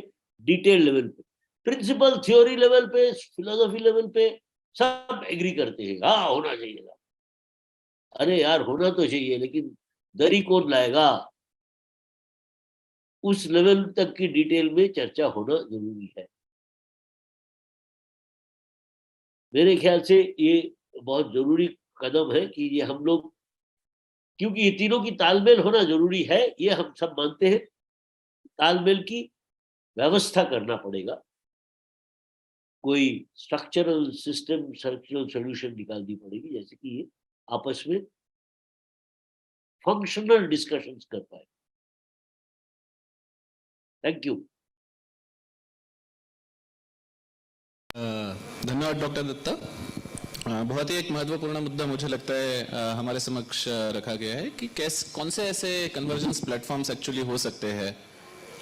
detail level पे। Principal theory level पे, फिलोसफी लेवल पे सब एग्री करते हैं, हाँ होना चाहिए। अरे यार होना तो चाहिए, लेकिन दरी कौन लाएगा? उस लेवल तक की डिटेल में चर्चा होना जरूरी है। मेरे ख्याल से ये बहुत जरूरी कदम है कि ये हम लोग, क्योंकि ये तीनों की तालमेल होना जरूरी है, ये हम सब मानते हैं। तालमेल की व्यवस्था करना पड़ेगा, कोई स्ट्रक्चरल सिस्टम, स्ट्रक्चरल सॉल्यूशन निकालनी पड़ेगी, जैसे कि ये आपस में फंक्शनल डिस्कशंस कर पाए। Thank you. धन्यवाद डॉक्टर दत्ता। बहुत ही एक महत्वपूर्ण मुद्दा मुझे लगता है हमारे समक्ष रखा गया है कि कौन से ऐसे कन्वर्जेंस प्लेटफॉर्म्स एक्चुअली हो सकते हैं,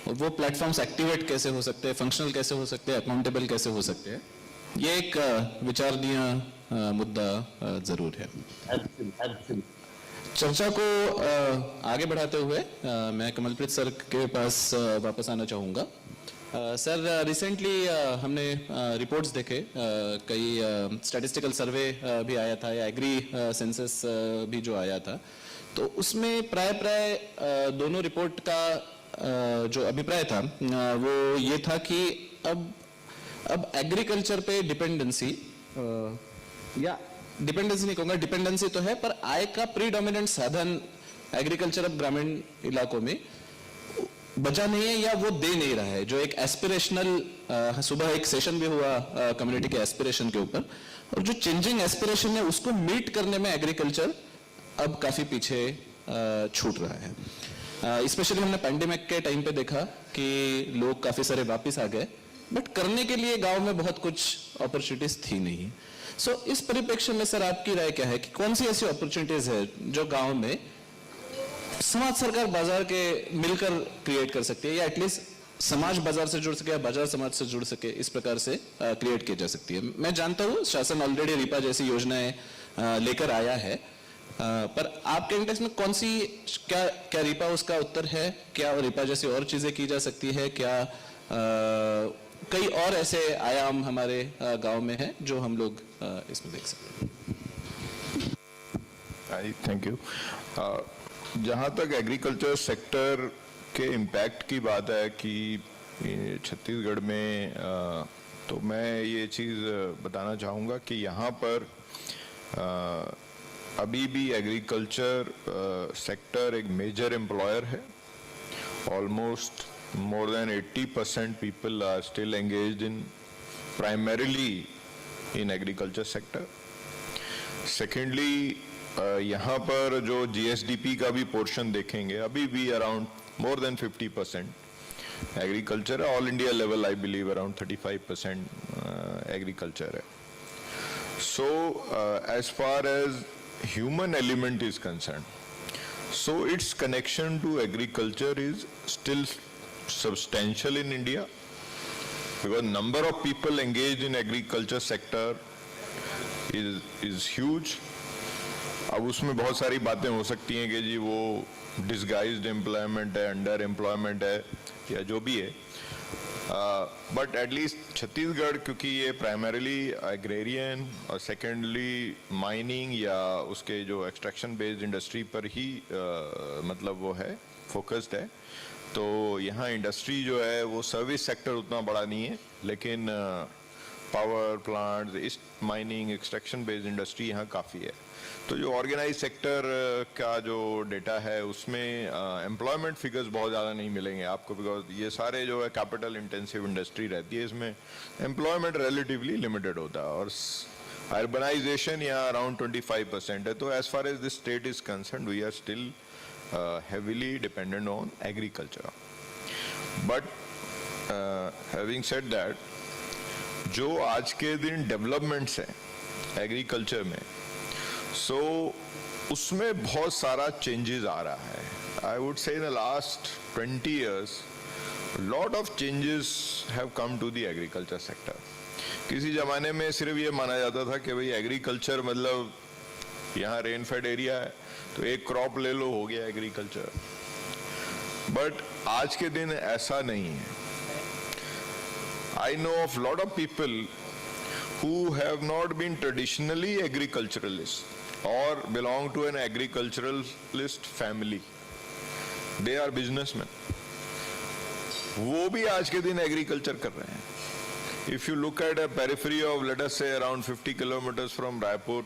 और वो प्लेटफॉर्म्स एक्टिवेट कैसे हो सकते हैं, फंक्शनल कैसे हो सकते हैं, अकाउंटेबल कैसे हो सकते हैं। ये एक विचारणीय मुद्दा जरूर है। चर्चा को आगे बढ़ाते हुए मैं कमलप्रीत सर के पास वापस आना चाहूँगा। सर, रिसेंटली हमने रिपोर्ट्स देखे, कई स्टैटिस्टिकल सर्वे भी आया था, या एग्री सेंसस भी जो आया था, तो उसमें प्राय दोनों रिपोर्ट का जो अभिप्राय था वो ये था कि अब एग्रीकल्चर पे डिपेंडेंसी, या डिपेंडेंसी नहीं कहूँगा, डिपेंडेंसी तो है, पर आय का प्रीडोमिनेंट साधन एग्रीकल्चर अब ग्रामीण इलाकों में बचा नहीं है, या वो दे नहीं रहा है। जो एक एस्पिरेशनल, सुबह एक सेशन भी हुआ कम्युनिटी के एस्पिरेशन के ऊपर, और जो चेंजिंग एस्पिरेशन है उसको मीट करने में एग्रीकल्चर अब काफी पीछे छूट रहा है। स्पेशली हमने पैंडेमिक के टाइम पे देखा कि लोग काफी सारे वापिस आ गए, बट करने के लिए गांव में बहुत कुछ अपॉर्चुनिटीज थी नहीं। सो इस परिप्रेक्ष्य में सर आपकी राय क्या है कि कौन सी ऐसी अपॉर्चुनिटीज है जो गांव में समाज, सरकार, बाजार के मिलकर क्रिएट कर सकती है, या एटलीस्ट समाज बाजार से जुड़ सके या बाजार समाज से जुड़ सके, इस प्रकार से क्रिएट की जा सकती है। मैं जानता हूँ शासन ऑलरेडी रिपा जैसी योजनाएं लेकर आया है, पर आपके इंटेक्स में कौन सी, क्या रिपा उसका उत्तर है? क्या रिपा जैसी और चीजें की जा सकती है? क्या कई और ऐसे आयाम हमारे गांव में हैं जो हम लोग इसमें देख सकते हैं? Thank you. जहाँ तक एग्रीकल्चर सेक्टर के इम्पैक्ट की बात है कि छत्तीसगढ़ में, तो मैं ये चीज़ बताना चाहूँगा कि यहाँ पर अभी भी एग्रीकल्चर सेक्टर एक मेजर एम्प्लॉयर है। Almost more than 80% people are still engaged in primarily in agriculture sector. Secondly, यहाँ पर जो GSDP का भी पोर्शन देखेंगे अभी भी अराउंड मोर देन 50% एग्रीकल्चर है. All India level I believe around 35% agriculture है. So as far as human element is concern, so its connection to agriculture is still substantial in India because number of people engaged in agriculture sector is huge. अब उसमें बहुत सारी बातें हो सकती हैं कि जी वो disguised employment है, under employment है या जो भी है, बट एटलीस्ट छत्तीसगढ़ क्योंकि ये प्राइमरीली एग्रेरियन और सेकेंडली माइनिंग या उसके जो एक्सट्रैक्शन बेस्ड इंडस्ट्री पर ही मतलब वो है फोकस्ड है, तो यहाँ इंडस्ट्री जो है वो सर्विस सेक्टर उतना बड़ा नहीं है, लेकिन पावर प्लांट्स, इस माइनिंग एक्सट्रैक्शन बेस्ड इंडस्ट्री यहाँ काफ़ी है. तो जो ऑर्गेनाइज सेक्टर का जो डेटा है उसमें एम्प्लॉयमेंट फिगर्स बहुत ज़्यादा नहीं मिलेंगे आपको, बिकॉज ये सारे जो है कैपिटल इंटेंसिव इंडस्ट्री रहती है, इसमें एम्प्लॉयमेंट रिलेटिवली लिमिटेड होता है और अर्बनाइजेशन यहाँ अराउंड 25% है. तो as far as this state is concern we are still heavily dependent on agriculture. But having said that, जो आज के दिन डेवलपमेंट्स हैं एग्रीकल्चर में, सो उसमें बहुत सारा चेंजेस आ रहा है. I would say in the last 20 years lot of changes have come to the agriculture sector. किसी जमाने में सिर्फ ये माना जाता था कि भाई एग्रीकल्चर मतलब यहाँ रेन फेड एरिया है तो एक क्रॉप ले लो, हो गया एग्रीकल्चर. बट आज के दिन ऐसा नहीं है. I know of a lot of people who have not been traditionally agriculturalists or belong to an agriculturalist family. They are businessmen. वो भी आज के दिन एग्रीकल्चर कर रहे हैं. If you look at a periphery of, let us say, around 50 kilometers from Raipur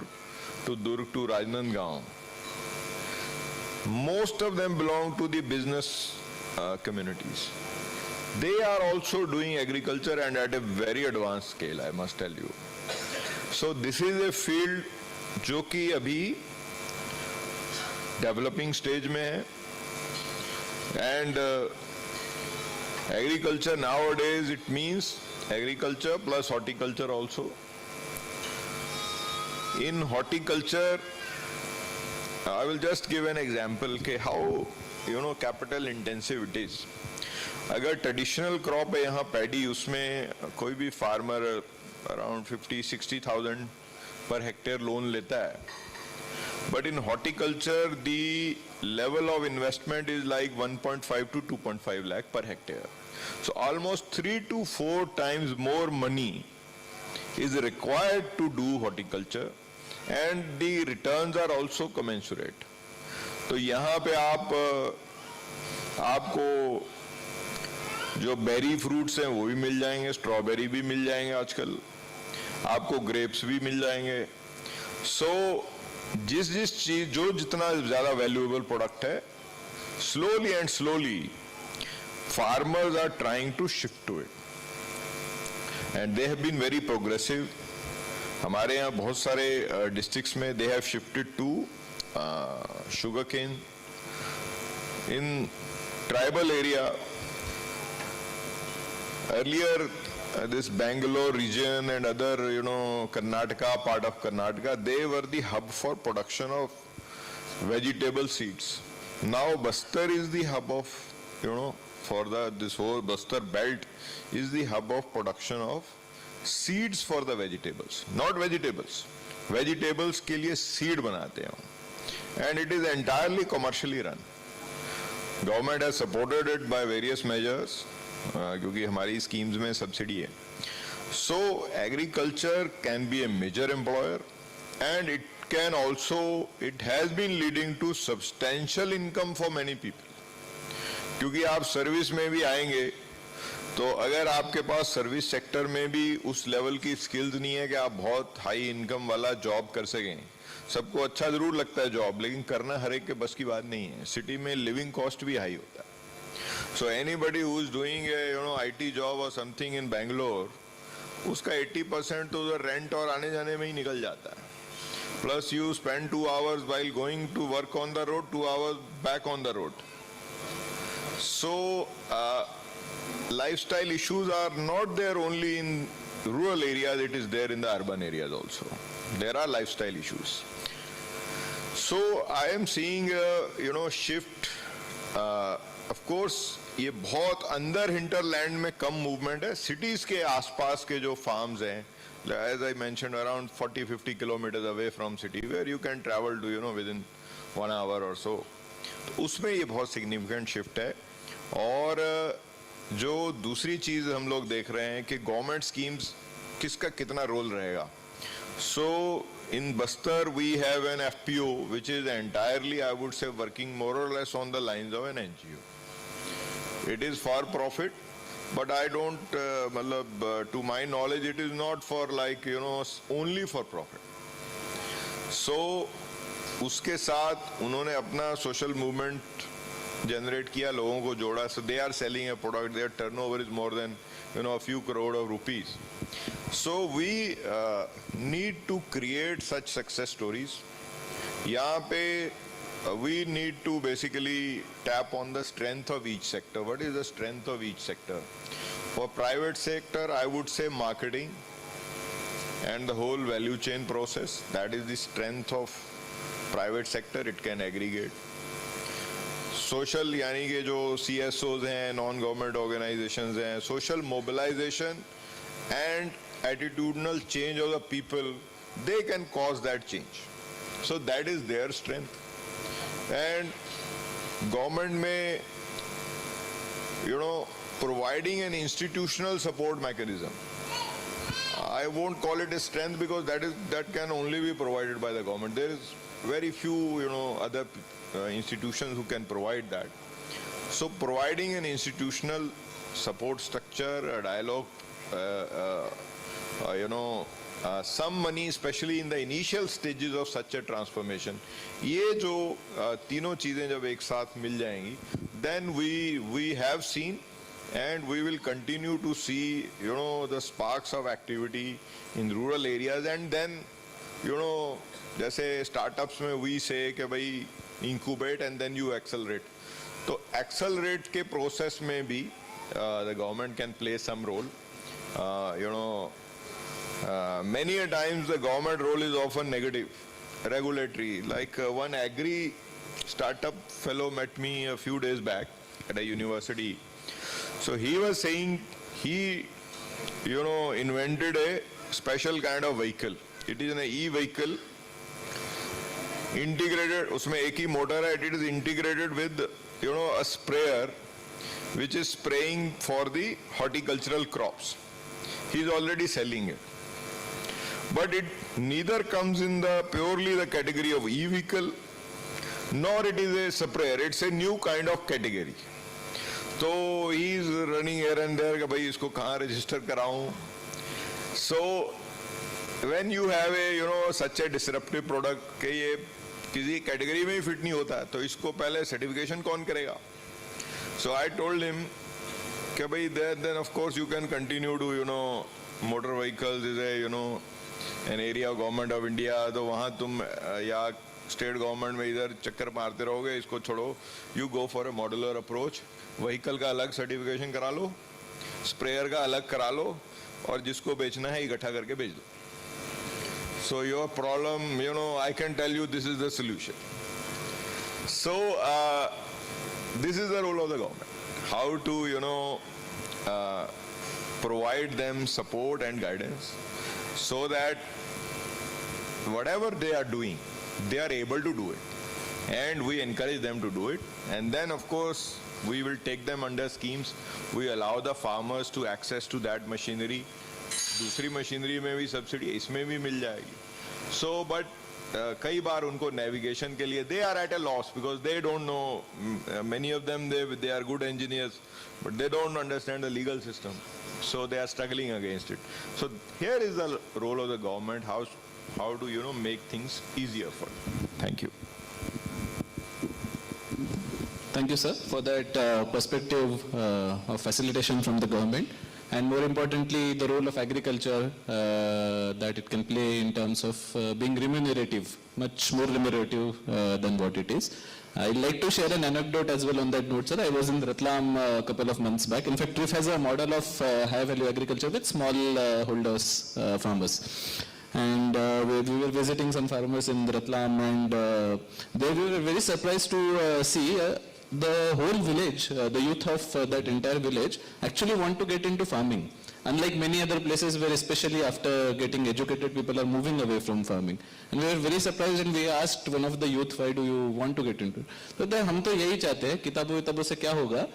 to Durg to Rajnandgaon, most of them belong to the business communities. They are also doing agriculture and at a very advanced scale, I must tell you. So this is a field जो कि अभी developing stage में है, and agriculture nowadays it means agriculture plus horticulture also. In horticulture, I will just give an example के how capital intensive it is. अगर traditional crop है यहाँ paddy, उसमें कोई भी farmer around 50-60,000 per hectare loan लेता है. But in horticulture the level of investment is like 1.5 to 2.5 lakh per hectare. So almost 3 to 4 times more money is required to do horticulture and the returns are also commensurate. तो यहाँ पे आपको जो berry fruits हैं वो भी मिल जाएंगे, strawberry भी मिल जाएंगे, आजकल आपको ग्रेप्स भी मिल जाएंगे. सो जिस चीज जो जितना ज्यादा वैल्यूएबल प्रोडक्ट है, slowly and slowly farmers are trying to shift to it and they have been very progressive. हमारे यहाँ बहुत सारे डिस्ट्रिक्ट्स में they have shifted to sugarcane. In tribal area earlier, this Bangalore region and other, Karnataka, part of Karnataka, they were the hub for production of vegetable seeds. Now Bastar is the hub of, for this whole Bastar belt is the hub of production of seeds for the vegetables, not vegetables. Vegetables के लिए seed बनाते हैं, and it is entirely commercially run. Government has supported it by various measures. क्योंकि हमारी schemes में subsidy है. So agriculture can be a major employer and it has been leading to substantial income for many people. क्योंकि आप service में भी आएंगे तो अगर आपके पास सर्विस सेक्टर में भी उस लेवल की स्किल्स नहीं है कि आप बहुत हाई इनकम वाला जॉब कर सकें. सबको अच्छा जरूर लगता है जॉब, लेकिन करना हर एक के बस की बात नहीं है. सिटी में लिविंग कॉस्ट भी हाई होता है. So anybody who is doing a IT job or something in Bangalore, उसका 80% तो उधर रेंट और आने जाने में ही निकल जाता है. Plus you spend 2 hours while going to work on the road, 2 hours back on the road. So lifestyle issues are not there only in rural areas, it is there in the urban areas also. There are lifestyle issues. So I am seeing a shift. Of course, ये बहुत अंदर hinterland में कम movement है. Cities के आसपास के जो farms हैं, as I mentioned, around 40-50 kilometers away from city, where you can travel to within 1 hour or so. तो उसमें ये बहुत significant shift है. और जो दूसरी चीज हम लोग देख रहे हैं कि गवर्नमेंट स्कीम्स किसका कितना रोल रहेगा. So in Bastar we have an FPO which is entirely, I would say, working more or less on the lines of an NGO. It is for profit, but I don't, to my knowledge, it is not for only for profit. So उसके साथ उन्होंने अपना social movement generate किया, लोगों को जोड़ा. So they are selling a product, their turnover is more than a few crore of rupees. So we need to create such success stories. यहाँ पे we need to basically tap on the strength of each sector. What is the strength of each sector? For private sector, I would say marketing and the whole value chain process. That is the strength of private sector. It can aggregate. Social यानी कि जो CSOs हैं, non-government organizations हैं, social mobilization and attitudinal change of the people, they can cause that change. So that is their strength. And government may, providing an institutional support mechanism. I won't call it a strength because that can only be provided by the government. There is very few, other institutions who can provide that. So providing an institutional support structure, a dialogue, some money, especially in the initial stages of such a transformation. ये जो तीनों चीजें जब एक साथ मिल जाएंगी, then we have seen and we will continue to see, the sparks of activity in rural areas. And then, जैसे startups में we say कि भाई incubate and then you accelerate. तो accelerate के process में भी the government can play some role. Many a times the government role is often negative, regulatory. Like one agri startup fellow met me a few days back at a university. So he was saying he, invented a special kind of vehicle. It is an e-vehicle integrated. उसमें एक ही motor है. It is integrated with, a sprayer which is spraying for the horticultural crops. He is already selling it. But it neither comes in the purely the category of e-vehicle, nor it is a sprayer. It's a new kind of category. So he is running here and there कि भाई इसको कहाँ register कराऊं. So when you have a such a disruptive product कि ये किसी category में ही fit नहीं होता, तो इसको पहले certification कौन करेगा? So I told him कि भाई then of course you can continue to motor vehicles is a an area of government of India. तो वहाँ तुम या state government में इधर चक्कर मारते रहोगे, इसको छोड़ो. You go for a modular approach. Vehicle का अलग certification करा लो, sprayer का अलग करा लो, और जिसको बेचना है इकट्ठा करके बेच दो. So your problem, I can tell you this is the solution. So this is the role of the government. How to, provide them support and guidance so that whatever they are doing, they are able to do it. And we encourage them to do it. And then, of course, we will take them under schemes. We allow the farmers to access to that machinery. दूसरी machinery में भी subsidy इसमें भी मिल जाएगी. So, but कई बार उनको navigation के लिए they are at a loss because they don't know. Many of them they are good engineers, but they don't understand the legal system. So they are struggling against it. So here is the role of the government. How to make things easier for them. Thank you. Thank you, sir, for that perspective of facilitation from the government, and more importantly, the role of agriculture that it can play in terms of being remunerative, much more remunerative than what it is. I'd like to share an anecdote as well on that note, sir. I was in Ratlam a couple of months back. In fact, TRIF has a model of high-value agriculture with small holders, farmers. And we were visiting some farmers in Ratlam, and we were very surprised to see the whole village, the youth of that entire village actually want to get into farming. Unlike many other places where especially after getting educated people are moving away from farming. And we were very surprised and we asked one of the youth, why do you want to get into it? So हम तो यही चाहते हैं, किताबों से क्या होगा?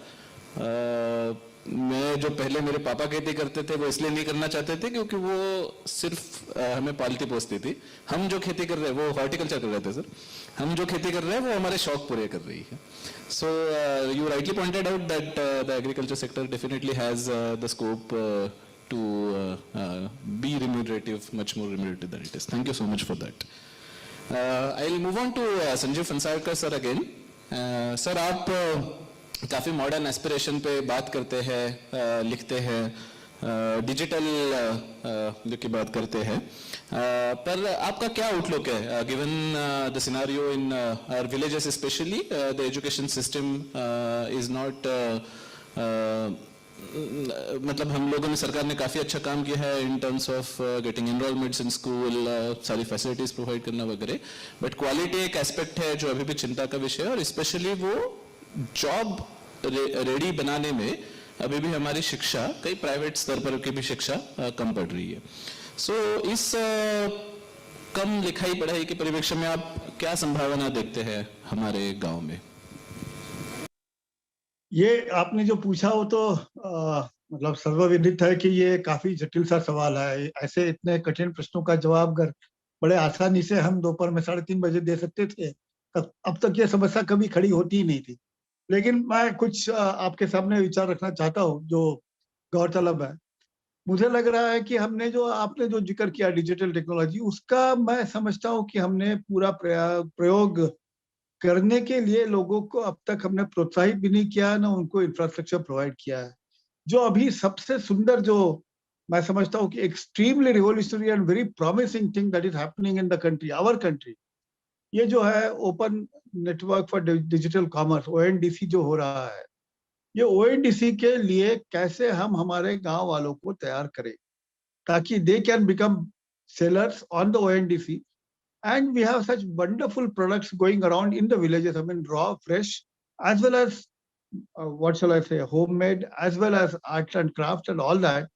मैं जो पहले मेरे पापा खेती करते थे वो इसलिए नहीं करना चाहते थे क्योंकि वो सिर्फ हमें पालती पोसती थी. हम जो खेती कर रहे हैं वो हॉर्टिकल्चर कर रहे थे सर. हम जो खेती कर रहे हैं वो हमारे शौक पूरे कर रही है. So you rightly pointed out that the agriculture sector definitely has the scope to be remunerative, much more remunerative than it is. Thank you so much for that. I'll move on to Sanjeev Fansarkar sir again. Sir, आप काफ़ी modern aspiration पे बात करते हैं, लिखते हैं, digital की बात करते हैं, पर आपका क्या आउटलुक है given the scenario in our villages specially the education system is not मतलब हम लोगों ने सरकार ने काफ़ी अच्छा काम किया है in terms of getting enrolments in school, सारी फैसिलिटीज़ प्रोवाइड करना वगैरह, बट क्वालिटी एक एस्पेक्ट है जो अभी भी चिंता का विषय है और स्पेशली वो जॉब रेडी बनाने में अभी भी हमारी शिक्षा कई प्राइवेट स्तर पर की भी शिक्षा कम पड़ रही है. सो इस कम लिखाई पढ़ाई के परिप्रेक्ष्य में आप क्या संभावना देखते हैं हमारे गांव में? ये आपने जो पूछा वो तो मतलब सर्वविदित है कि ये काफी जटिल सा सवाल है. ऐसे इतने कठिन प्रश्नों का जवाब अगर बड़े आसानी से हम दोपहर में 3:30 बजे दे सकते थे, अब तक ये समस्या कभी खड़ी होती ही नहीं थी. लेकिन मैं कुछ आपके सामने विचार रखना चाहता हूँ जो गौरतलब है. मुझे लग रहा है कि हमने जो आपने जो जिक्र किया डिजिटल टेक्नोलॉजी, उसका मैं समझता हूँ कि हमने पूरा प्रयोग करने के लिए लोगों को अब तक हमने प्रोत्साहित भी नहीं किया, ना उनको इंफ्रास्ट्रक्चर प्रोवाइड किया है. जो अभी सबसे सुंदर जो मैं समझता हूँ कि extremely revolutionary and very promising thing that is happening in the country, our country, ये जो है open network for digital commerce, ONDC जो हो रहा है, ये ONDC के लिए कैसे हम हमारे गांव वालों को तैयार करें ताकि they can become sellers on the ONDC. And we have such wonderful products going around in the villages. I mean, raw, fresh, as well as what shall I say, homemade, as well as arts and crafts and all that.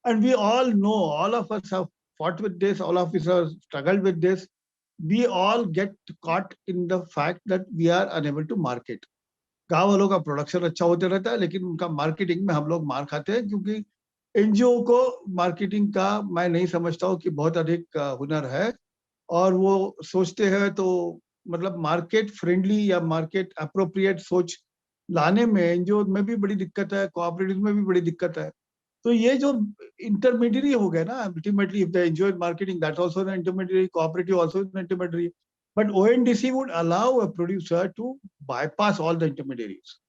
And we all know, all of us have fought with this, all of us have struggled with this. We all get caught in the fact that we are unable to market. गाँव वालों का production अच्छा होते रहता है लेकिन उनका marketing में हम लोग मार खाते हैं क्योंकि NGO को मार्केटिंग का मैं नहीं समझता हूँ कि बहुत अधिक हुनर है. और वो सोचते हैं तो मतलब मार्केट फ्रेंडली या मार्केट अप्रोप्रिएट सोच लाने में एनजीओ में भी बड़ी दिक्कत है, कोऑपरेटिव में भी बड़ी दिक्कत है. तो ये जो इंटरमीडियरी हो गया ना, ultimately if the NGO is marketing that also an intermediary, cooperative also an intermediary, but ONDC would allow a producer to bypass all the intermediaries.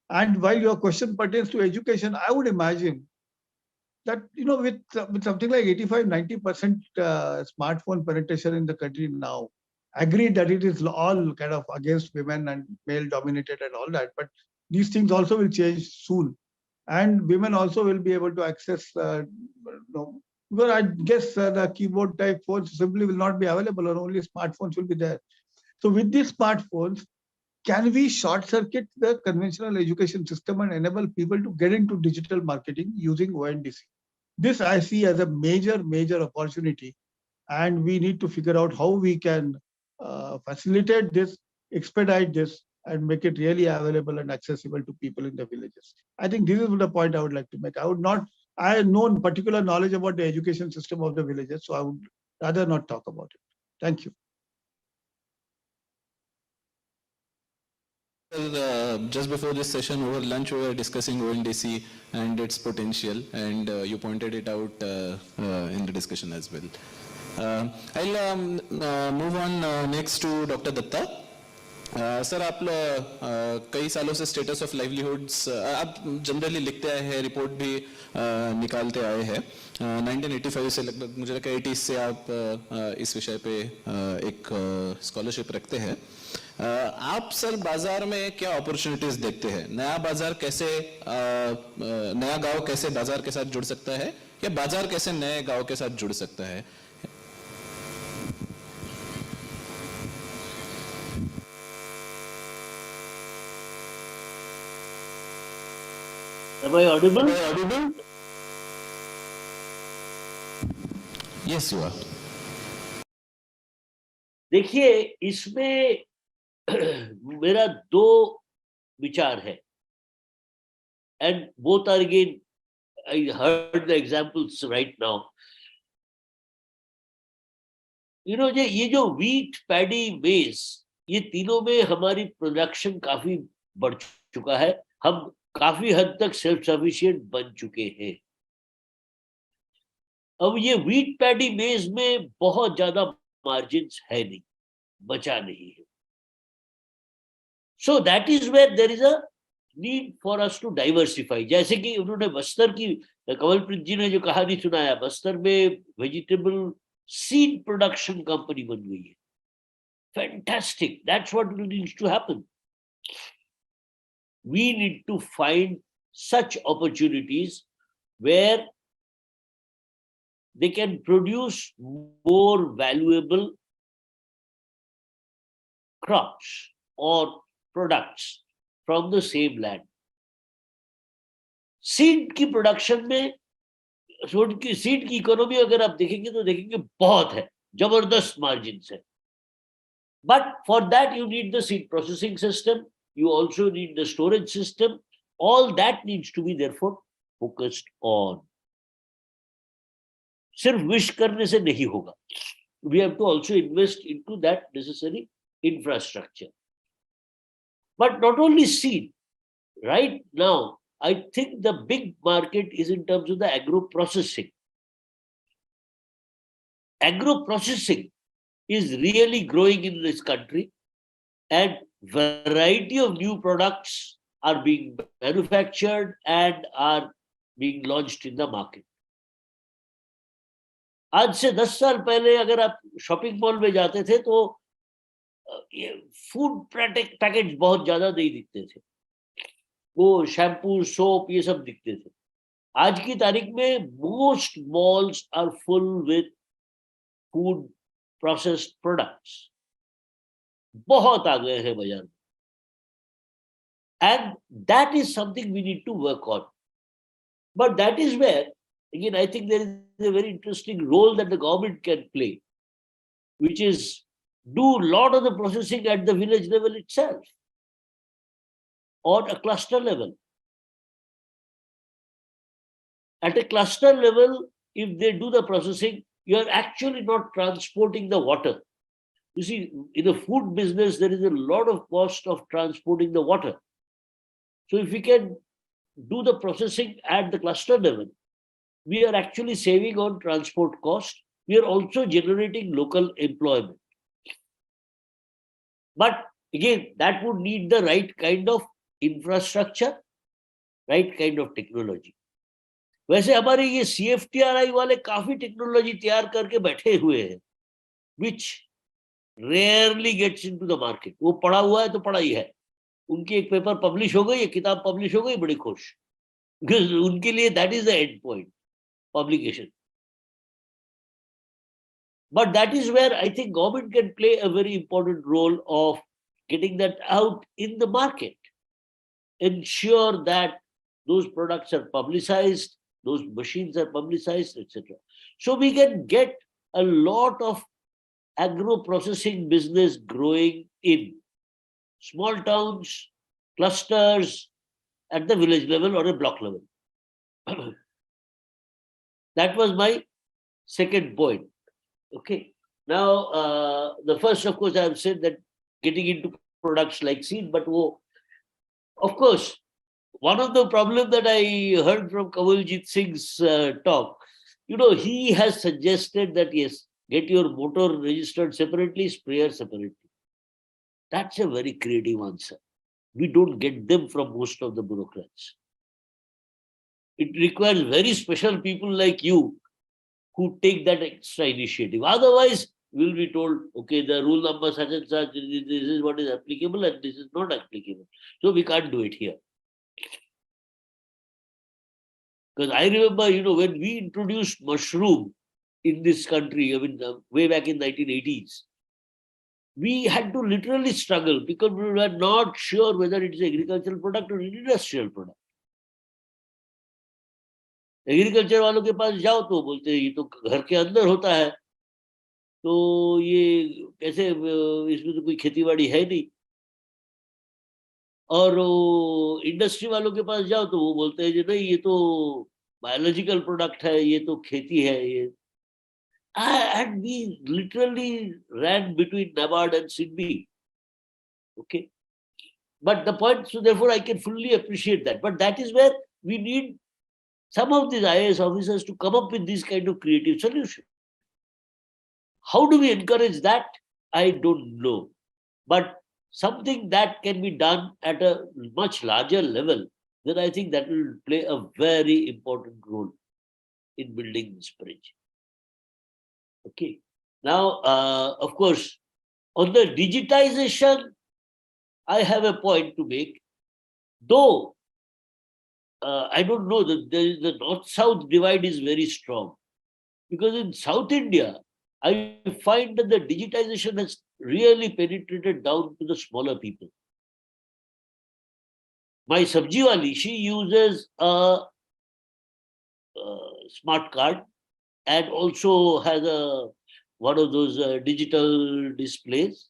And while your question pertains to education, I would imagine that, you know, with something like 85-90% smartphone penetration in the country now, agreed that it is all kind of against women and male dominated and all that, but these things also will change soon. And women also will be able to access, because I guess the keyboard type phones simply will not be available or only smartphones will be there. So with these smartphones, can we short circuit the conventional education system and enable people to get into digital marketing using ONDC? This I see as a major opportunity, and we need to figure out how we can facilitate this, expedite this, and make it really available and accessible to people in the villages. I think this is the point I would like to make. I have no particular knowledge about the education system of the villages, so I would rather not talk about it. Thank you. Just before this session, over lunch, we were discussing ONDC and its potential, and you pointed it out in the discussion as well. I'll move on next to Dr. Datta. Sir आप कई सालों से status of livelihoods आप generally लिखते आए हैं, report भी निकालते आए हैं। 1985 से लगभग मुझे लगता है 80 से आप इस विषय पे एक स्कॉलरशिप रखते हैं। आप सर बाजार में क्या अपॉर्चुनिटीज देखते हैं? नया बाजार कैसे नया गांव कैसे बाजार के साथ जुड़ सकता है, या बाजार कैसे नए गांव के साथ जुड़ सकता है? Am I audible? Yes you are. देखिए, इसमें मेरा दो विचार है, and both are again, I heard the examples right now. ये जो व्हीट, पैडी, मेज, ये तीनों में हमारी प्रोडक्शन काफी बढ़ चुका है। हम काफी हद तक सेल्फ सफिशिएंट बन चुके हैं। अब ये व्हीट, पैडी, मेज में बहुत ज्यादा मार्जिन्स है नहीं, बचा नहीं है। So that is where there is a need for us to diversify. जैसे कि उन्होंने बस्तर की, कमलप्रीत जी ने जो कहानी सुनाया, बस्तर में वेजिटेबल सीड प्रोडक्शन कंपनी बन गई है। Fantastic, that's what needs to happen. We need to find such opportunities where they can produce more valuable crops or products from the same land. Seed की प्रोडक्शन में, seed की economy अगर आप देखेंगे तो देखेंगे बहुत है, जबरदस्त मार्जिन है। But for that you need the seed processing system, you also need the storage system. All that needs to be therefore focused on. सिर्फ विश करने से नहीं होगा. We have to also invest into that necessary infrastructure. But not only seed. Right now, I think the big market is in terms of the agro-processing. Agro-processing is really growing in this country, and variety of new products are being manufactured and are being launched in the market. आज से 10 साल पहले अगर आप shopping mall में जाते थे तो ये फूड पैकेज बहुत ज्यादा नहीं दिखते थे, वो शैम्पू, सोप, ये सब दिखते थे। आज की तारीख में most malls are full with food processed products, बहुत आ गए हैं बाजार में, and that is something we need to work on. But that is where again I think there is a very interesting role that the government can play, which is do a lot of the processing at the village level itself or a cluster level. At a cluster level, if they do the processing, you are actually not transporting the water. You see, in the food business, there is a lot of cost of transporting the water. So if we can do the processing at the cluster level, we are actually saving on transport cost. We are also generating local employment. But again, that would need the right kind of infrastructure, right kind of technology. वैसे हमारे ये CFTRI वाले काफी technology तैयार करके बैठे हुए हैं, which rarely gets into the market. वो पढ़ा हुआ है तो पढ़ा ही है, उनकी एक पेपर पब्लिश हो गई, एक किताब पब्लिश हो गई, बड़ी खुश, because उनके लिए that is the end point, publication. But that is where I think government can play a very important role of getting that out in the market. Ensure that those products are publicized, those machines are publicized, etc. So we can get a lot of agro-processing business growing in small towns, clusters, at the village level or a block level. That was my second point. Okay. Now, the first, of course, I have said that getting into products like seed, but of course, one of the problems that I heard from Kawaljeet Singh's talk, he has suggested that yes, get your motor registered separately, sprayer separately. That's a very creative answer. We don't get them from most of the bureaucrats. It requires very special people like you who take that extra initiative. Otherwise, we'll be told, okay, the rule number such and such, this is what is applicable and this is not applicable. So we can't do it here. Because I remember, when we introduced mushroom in this country, I mean, way back in 1980s, we had to literally struggle because we were not sure whether it is an agricultural product or an industrial product. Agriculture वालों के पास जाओ तो बोलते हैं ये तो घर के अंदर होता है, तो ये कैसे, इसमें तो कोई खेतीबाड़ी है नहीं। और इंडस्ट्री वालों के पास जाओ तो वो बोलते हैं जी नहीं ये तो बायोलॉजिकल प्रोडक्ट है, ये तो खेती है ये। And we literally ran between NABARD and SIDBI. Okay. But the point, so therefore I can fully appreciate that. But that is where we need some of these IAS officers to come up with this kind of creative solution. How do we encourage that? I don't know. But something that can be done at a much larger level, then I think that will play a very important role in building this bridge. Okay. Now, of course, on the digitization, I have a point to make. Though I don't know that the north-south divide is very strong, because in South India, I find that the digitization has really penetrated down to the smaller people. My sabjiwali, she uses a smart card and also has one of those digital displays.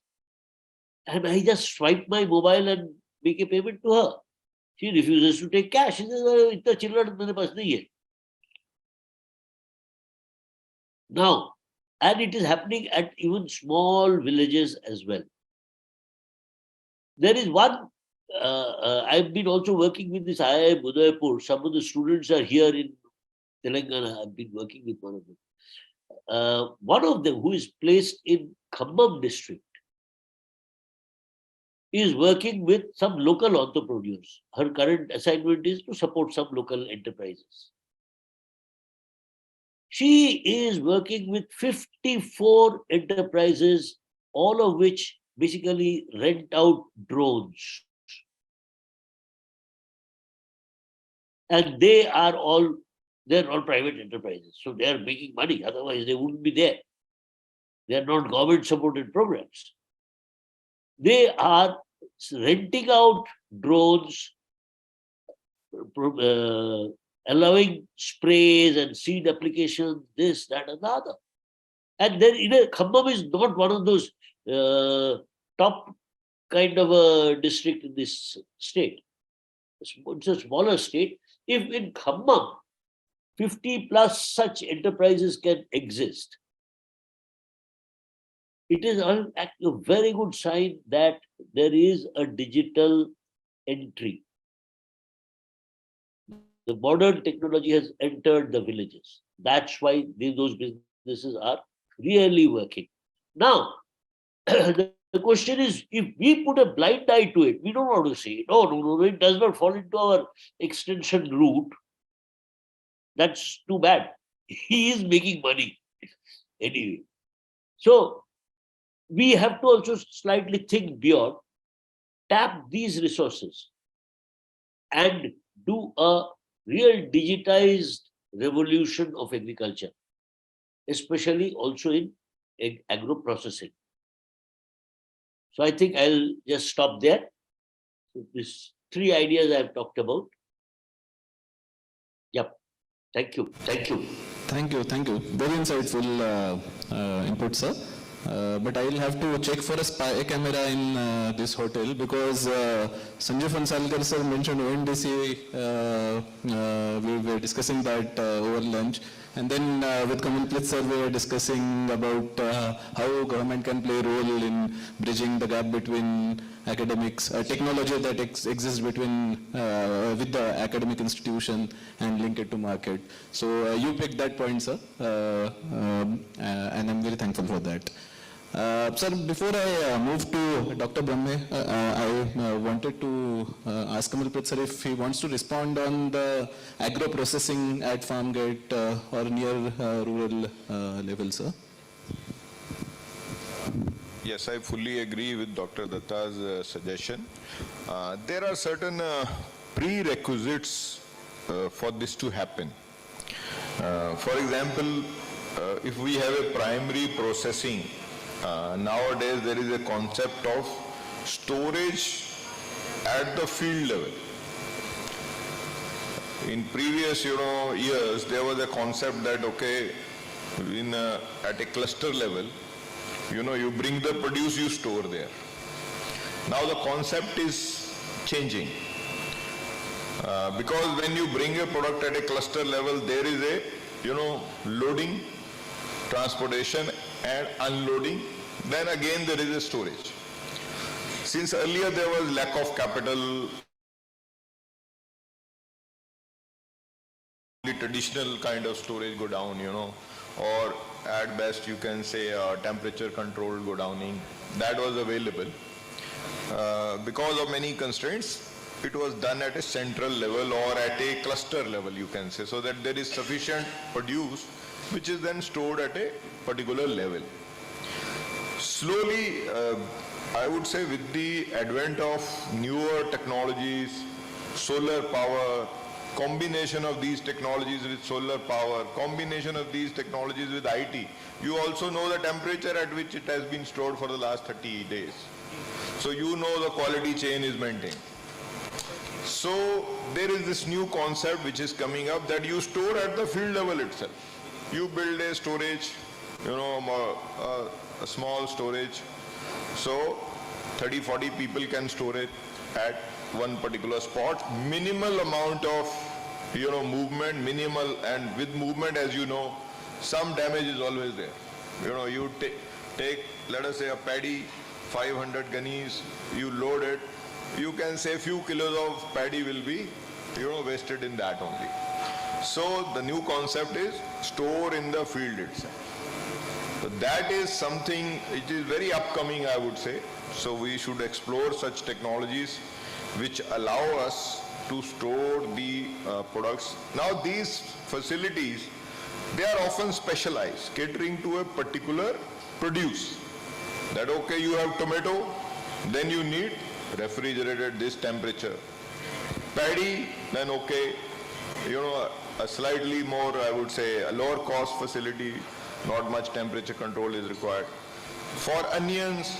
And I just swipe my mobile and make a payment to her. She refuses to take cash. She says, "Itna chillad mere paas nahi hai." Now, and it is happening at even small villages as well. There is one, I've been also working with this IIM Udaipur. Some of the students are here in Telangana. I've been working with one of them. One of them, who is placed in Khammam district, is working with some local entrepreneurs. Her current assignment is to support some local enterprises. She is working with 54 enterprises, all of which basically rent out drones. And they're all private enterprises. So they are making money, otherwise they wouldn't be there. They are not government supported programs. They are renting out drones, allowing sprays and seed applications, this, that, and the other. And then Khammam is not one of those top kind of a district in this state. It's a smaller state. If in Khammam 50 plus such enterprises can exist, it is a very good sign that there is a digital entry. The modern technology has entered the villages. That's why those businesses are really working. Now, the question is, if we put a blind eye to it, we don't want to say, no, it does not fall into our extension route. That's too bad. He is making money anyway. So, we have to also slightly think beyond, tap these resources and do a real digitized revolution of agriculture, especially also in agro processing. So I think I'll just stop there. So these 3 ideas I've talked about. Yep. Thank you. Thank you. Very insightful input, sir. But I will have to check for a spy camera in this hotel, because Sanjay Fansalkar sir mentioned ONDC. We were discussing that over lunch, and then with Kamal Plith sir we were discussing about how government can play a role in bridging the gap between academics, technology that exists between with the academic institution and link it to market. So you picked that point, sir, and I'm very thankful for that. Sir, before I move to Dr. Brahme, I wanted to ask Kamalpreet sir if he wants to respond on the agro processing at farm gate or near rural level, sir. Yes, I fully agree with Dr. Datta's suggestion. There are certain prerequisites for this to happen. For example, if we have a primary processing, nowadays there is a concept of storage at the field level. In previous, years, there was a concept that, okay, at a cluster level, you bring the produce, you store there. Now the concept is changing. Because when you bring a product at a cluster level, there is a, loading, transportation and unloading. Then again there is a storage. Since earlier there was lack of capital, the traditional kind of storage go down, or at best you can say temperature control go downing, that was available. Because of many constraints, it was done at a central level or at a cluster level, you can say, so that there is sufficient produce which is then stored at a particular level. Slowly, I would say with the advent of newer technologies, solar power, combination of these technologies with solar power, combination of these technologies with IT, you also know the temperature at which it has been stored for the last 30 days. So you know the quality chain is maintained. So there is this new concept which is coming up that you store at the field level itself. You build a storage, a small storage. So 30-40 people can store it at one particular spot. Minimal amount of, movement, minimal, and with movement, as you know, some damage is always there. You take, let us say, a paddy, 500 gunnies, you load it, you can say few kilos of paddy will be, wasted in that only. So the new concept is store in the field itself. So that is something which is very upcoming, I would say. So we should explore such technologies which allow us to store the products. Now these facilities, they are often specialized, catering to a particular produce. That okay, you have tomato, then you need refrigerated this temperature. Paddy, then okay, a slightly more, I would say, a lower cost facility, not much temperature control is required. For onions,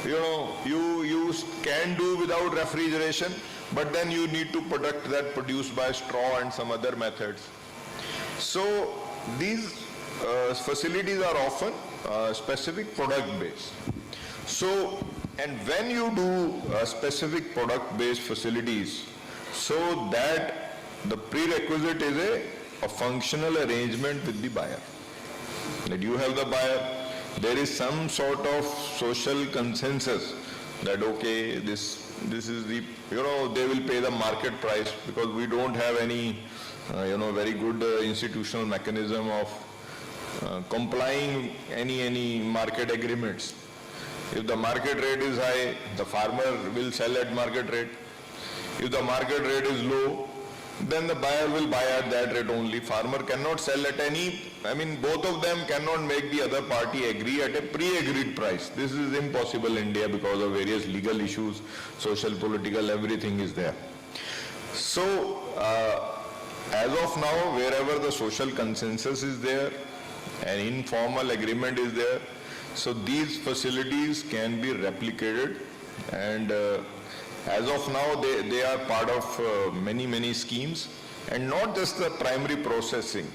you can do without refrigeration, but then you need to protect that produce by straw and some other methods. So these facilities are often specific product based. So, and when you do specific product based facilities, so that the prerequisite is a functional arrangement with the buyer. That you have the buyer, there is some sort of social consensus that okay, this is the, they will pay the market price, because we don't have any, very good institutional mechanism of complying any market agreements. If the market rate is high, the farmer will sell at market rate. If the market rate is low, then the buyer will buy at that rate only. Farmer cannot sell at both of them cannot make the other party agree at a pre-agreed price. This is impossible in India because of various legal issues, social, political, everything is there. So, as of now, wherever the social consensus is there, an informal agreement is there, so these facilities can be replicated, and as of now they are part of many schemes, and not just the primary processing,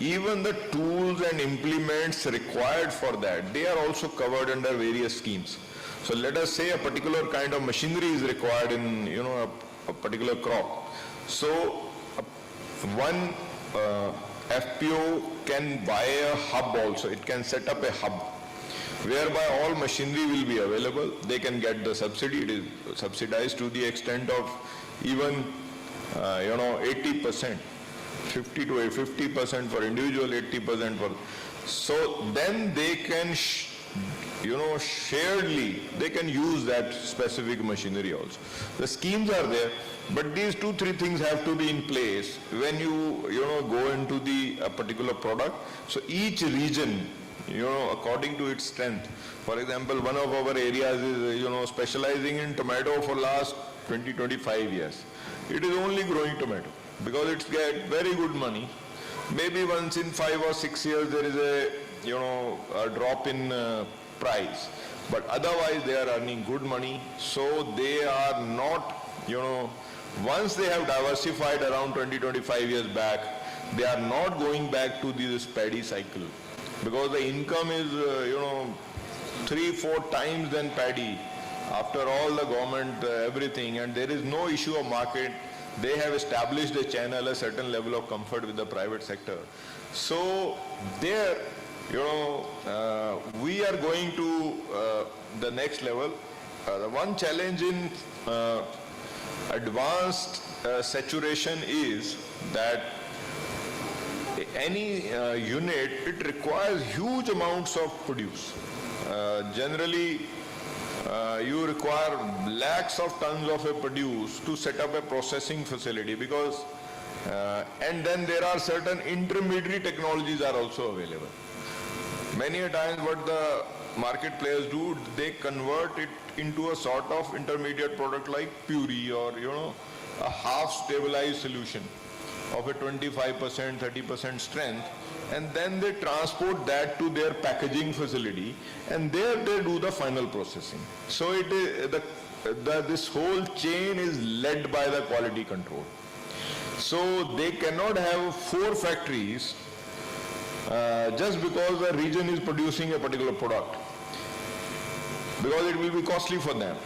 even the tools and implements required for that, they are also covered under various schemes. So let us say a particular kind of machinery is required in a particular crop. So one FPO can buy a hub also, it can set up a hub whereby all machinery will be available. They can get the subsidy, it is subsidized to the extent of even 80%, 50 to 50% for individual, 80% for. So then they can sharedly, they can use that specific machinery also. The schemes are there, but these 2-3 things have to be in place when you go into a particular product. So each region, according to its strength. For example, one of our areas is, specializing in tomato for last 20-25 years. It is only growing tomato because it's get very good money. Maybe once in 5 or 6 years there is a drop in price, but otherwise they are earning good money. So they are not, once they have diversified around 20-25 years back, they are not going back to this paddy cycle because the income is 3-4 times than paddy after all the government everything, and there is no issue of market. They have established a channel, a certain level of comfort with the private sector. So there, we are going to the next level. The one challenge in advanced saturation is that any unit, it requires huge amounts of produce. Generally, you require lakhs of tons of a produce to set up a processing facility because, and then there are certain intermediary technologies are also available. Many a times what the market players do, they convert it into a sort of intermediate product like puree or, a half stabilized solution of a 25%, 30% strength, and then they transport that to their packaging facility, and there they do the final processing. So it is this whole chain is led by the quality control. So they cannot have 4 factories just because a region is producing a particular product, because it will be costly for them.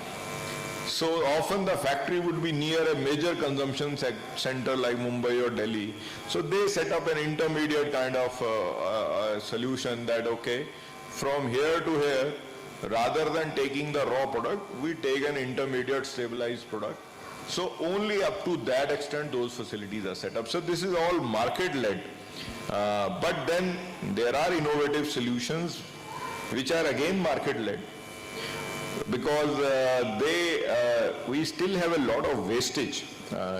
So often the factory would be near a major consumption center like Mumbai or Delhi. So they set up an intermediate kind of solution that, okay, from here to here, rather than taking the raw product, we take an intermediate stabilized product. So only up to that extent those facilities are set up. So this is all market-led. But then there are innovative solutions which are again market-led, because we still have a lot of wastage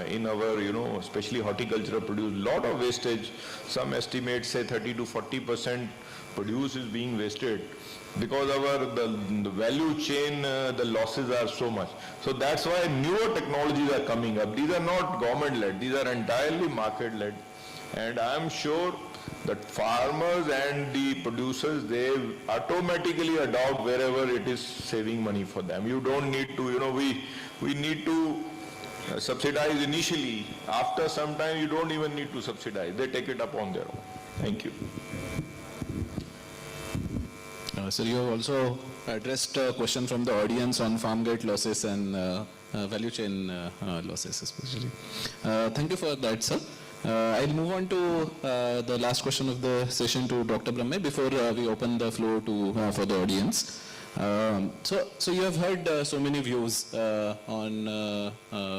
in our, especially horticultural produce, lot of wastage. Some estimates say 30 to 40% produce is being wasted because the value chain, the losses are so much. So that's why newer technologies are coming up. These are not government-led, these are entirely market-led. And I'm sure that farmers and the producers, they automatically adopt wherever it is saving money for them. You don't need to, we need to subsidize initially. After some time, you don't even need to subsidize. They take it up on their own. Thank you. Sir, you have also addressed a question from the audience on farm gate losses and value chain losses especially. Thank you for that, sir. I'll move on to the last question of the session to Dr. Brahme before we open the floor to for the audience. So you have heard so many views on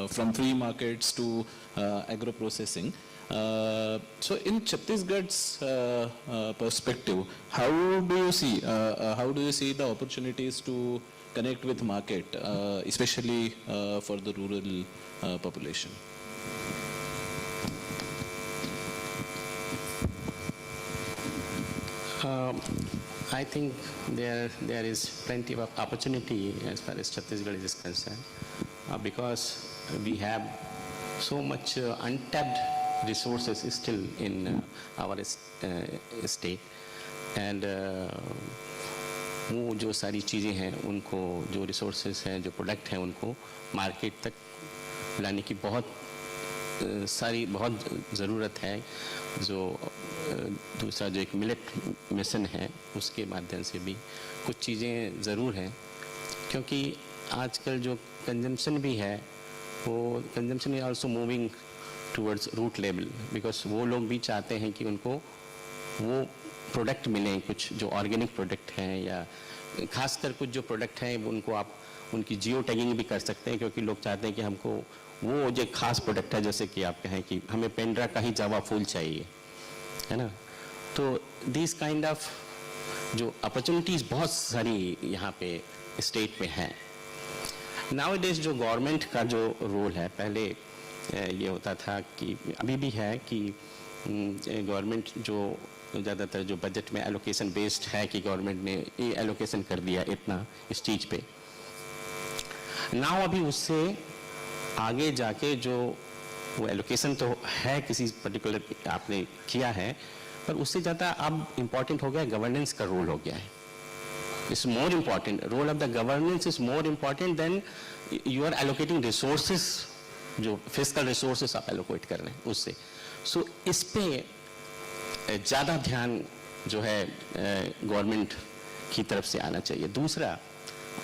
from free markets to agro processing. So in Chhattisgarh's perspective, how do you see the opportunities to connect with market, especially for the rural population? I think there is plenty of opportunity as far as Chhattisgarh is concerned, because we have so much untapped resources still in our state, and वो जो सारी चीज़ें हैं उनको, जो resources हैं, जो product हैं, उनको मार्केट तक लाने की बहुत ज़रूरत है. जो दूसरा जो एक मिलेट मिशन है उसके माध्यम से भी कुछ चीज़ें ज़रूर हैं, क्योंकि आजकल जो कंजम्पशन भी है वो consumption is also moving towards root level, because वो लोग भी चाहते हैं कि उनको वो प्रोडक्ट मिलें, कुछ जो ऑर्गेनिक प्रोडक्ट हैं, या खासकर कुछ जो प्रोडक्ट हैं उनको आप उनकी जियो टैगिंग भी कर सकते हैं, क्योंकि लोग चाहते हैं कि हमको वो जो खास प्रोडक्ट है, जैसे कि आप कहें कि हमें पेंड्रा का ही जावा फूल चाहिए, है ना. तो दिस काइंड ऑफ जो अपॉर्चुनिटीज़ बहुत सारी यहाँ पे स्टेट में हैं। नाउअडेज जो गवर्नमेंट का जो रोल है, पहले ये होता था कि अभी भी है कि गवर्नमेंट जो ज़्यादातर जो बजट में एलोकेशन बेस्ड है कि गवर्नमेंट ने ये एलोकेशन कर दिया इतना इस चीज़ पे। नाउ अभी उससे आगे जाके जो वो एलोकेशन तो है किसी पर्टिकुलर आपने किया है, पर उससे ज़्यादा अब इम्पॉर्टेंट हो गया गवर्नेंस का रोल हो गया है। It's more important, role of the governance is more important than you are allocating resources, जो फिजिकल रिसोर्सेज आप एलोकेट कर रहे हैं उससे। सो इस पे ज़्यादा ध्यान जो है गवर्नमेंट की तरफ से आना चाहिए। दूसरा,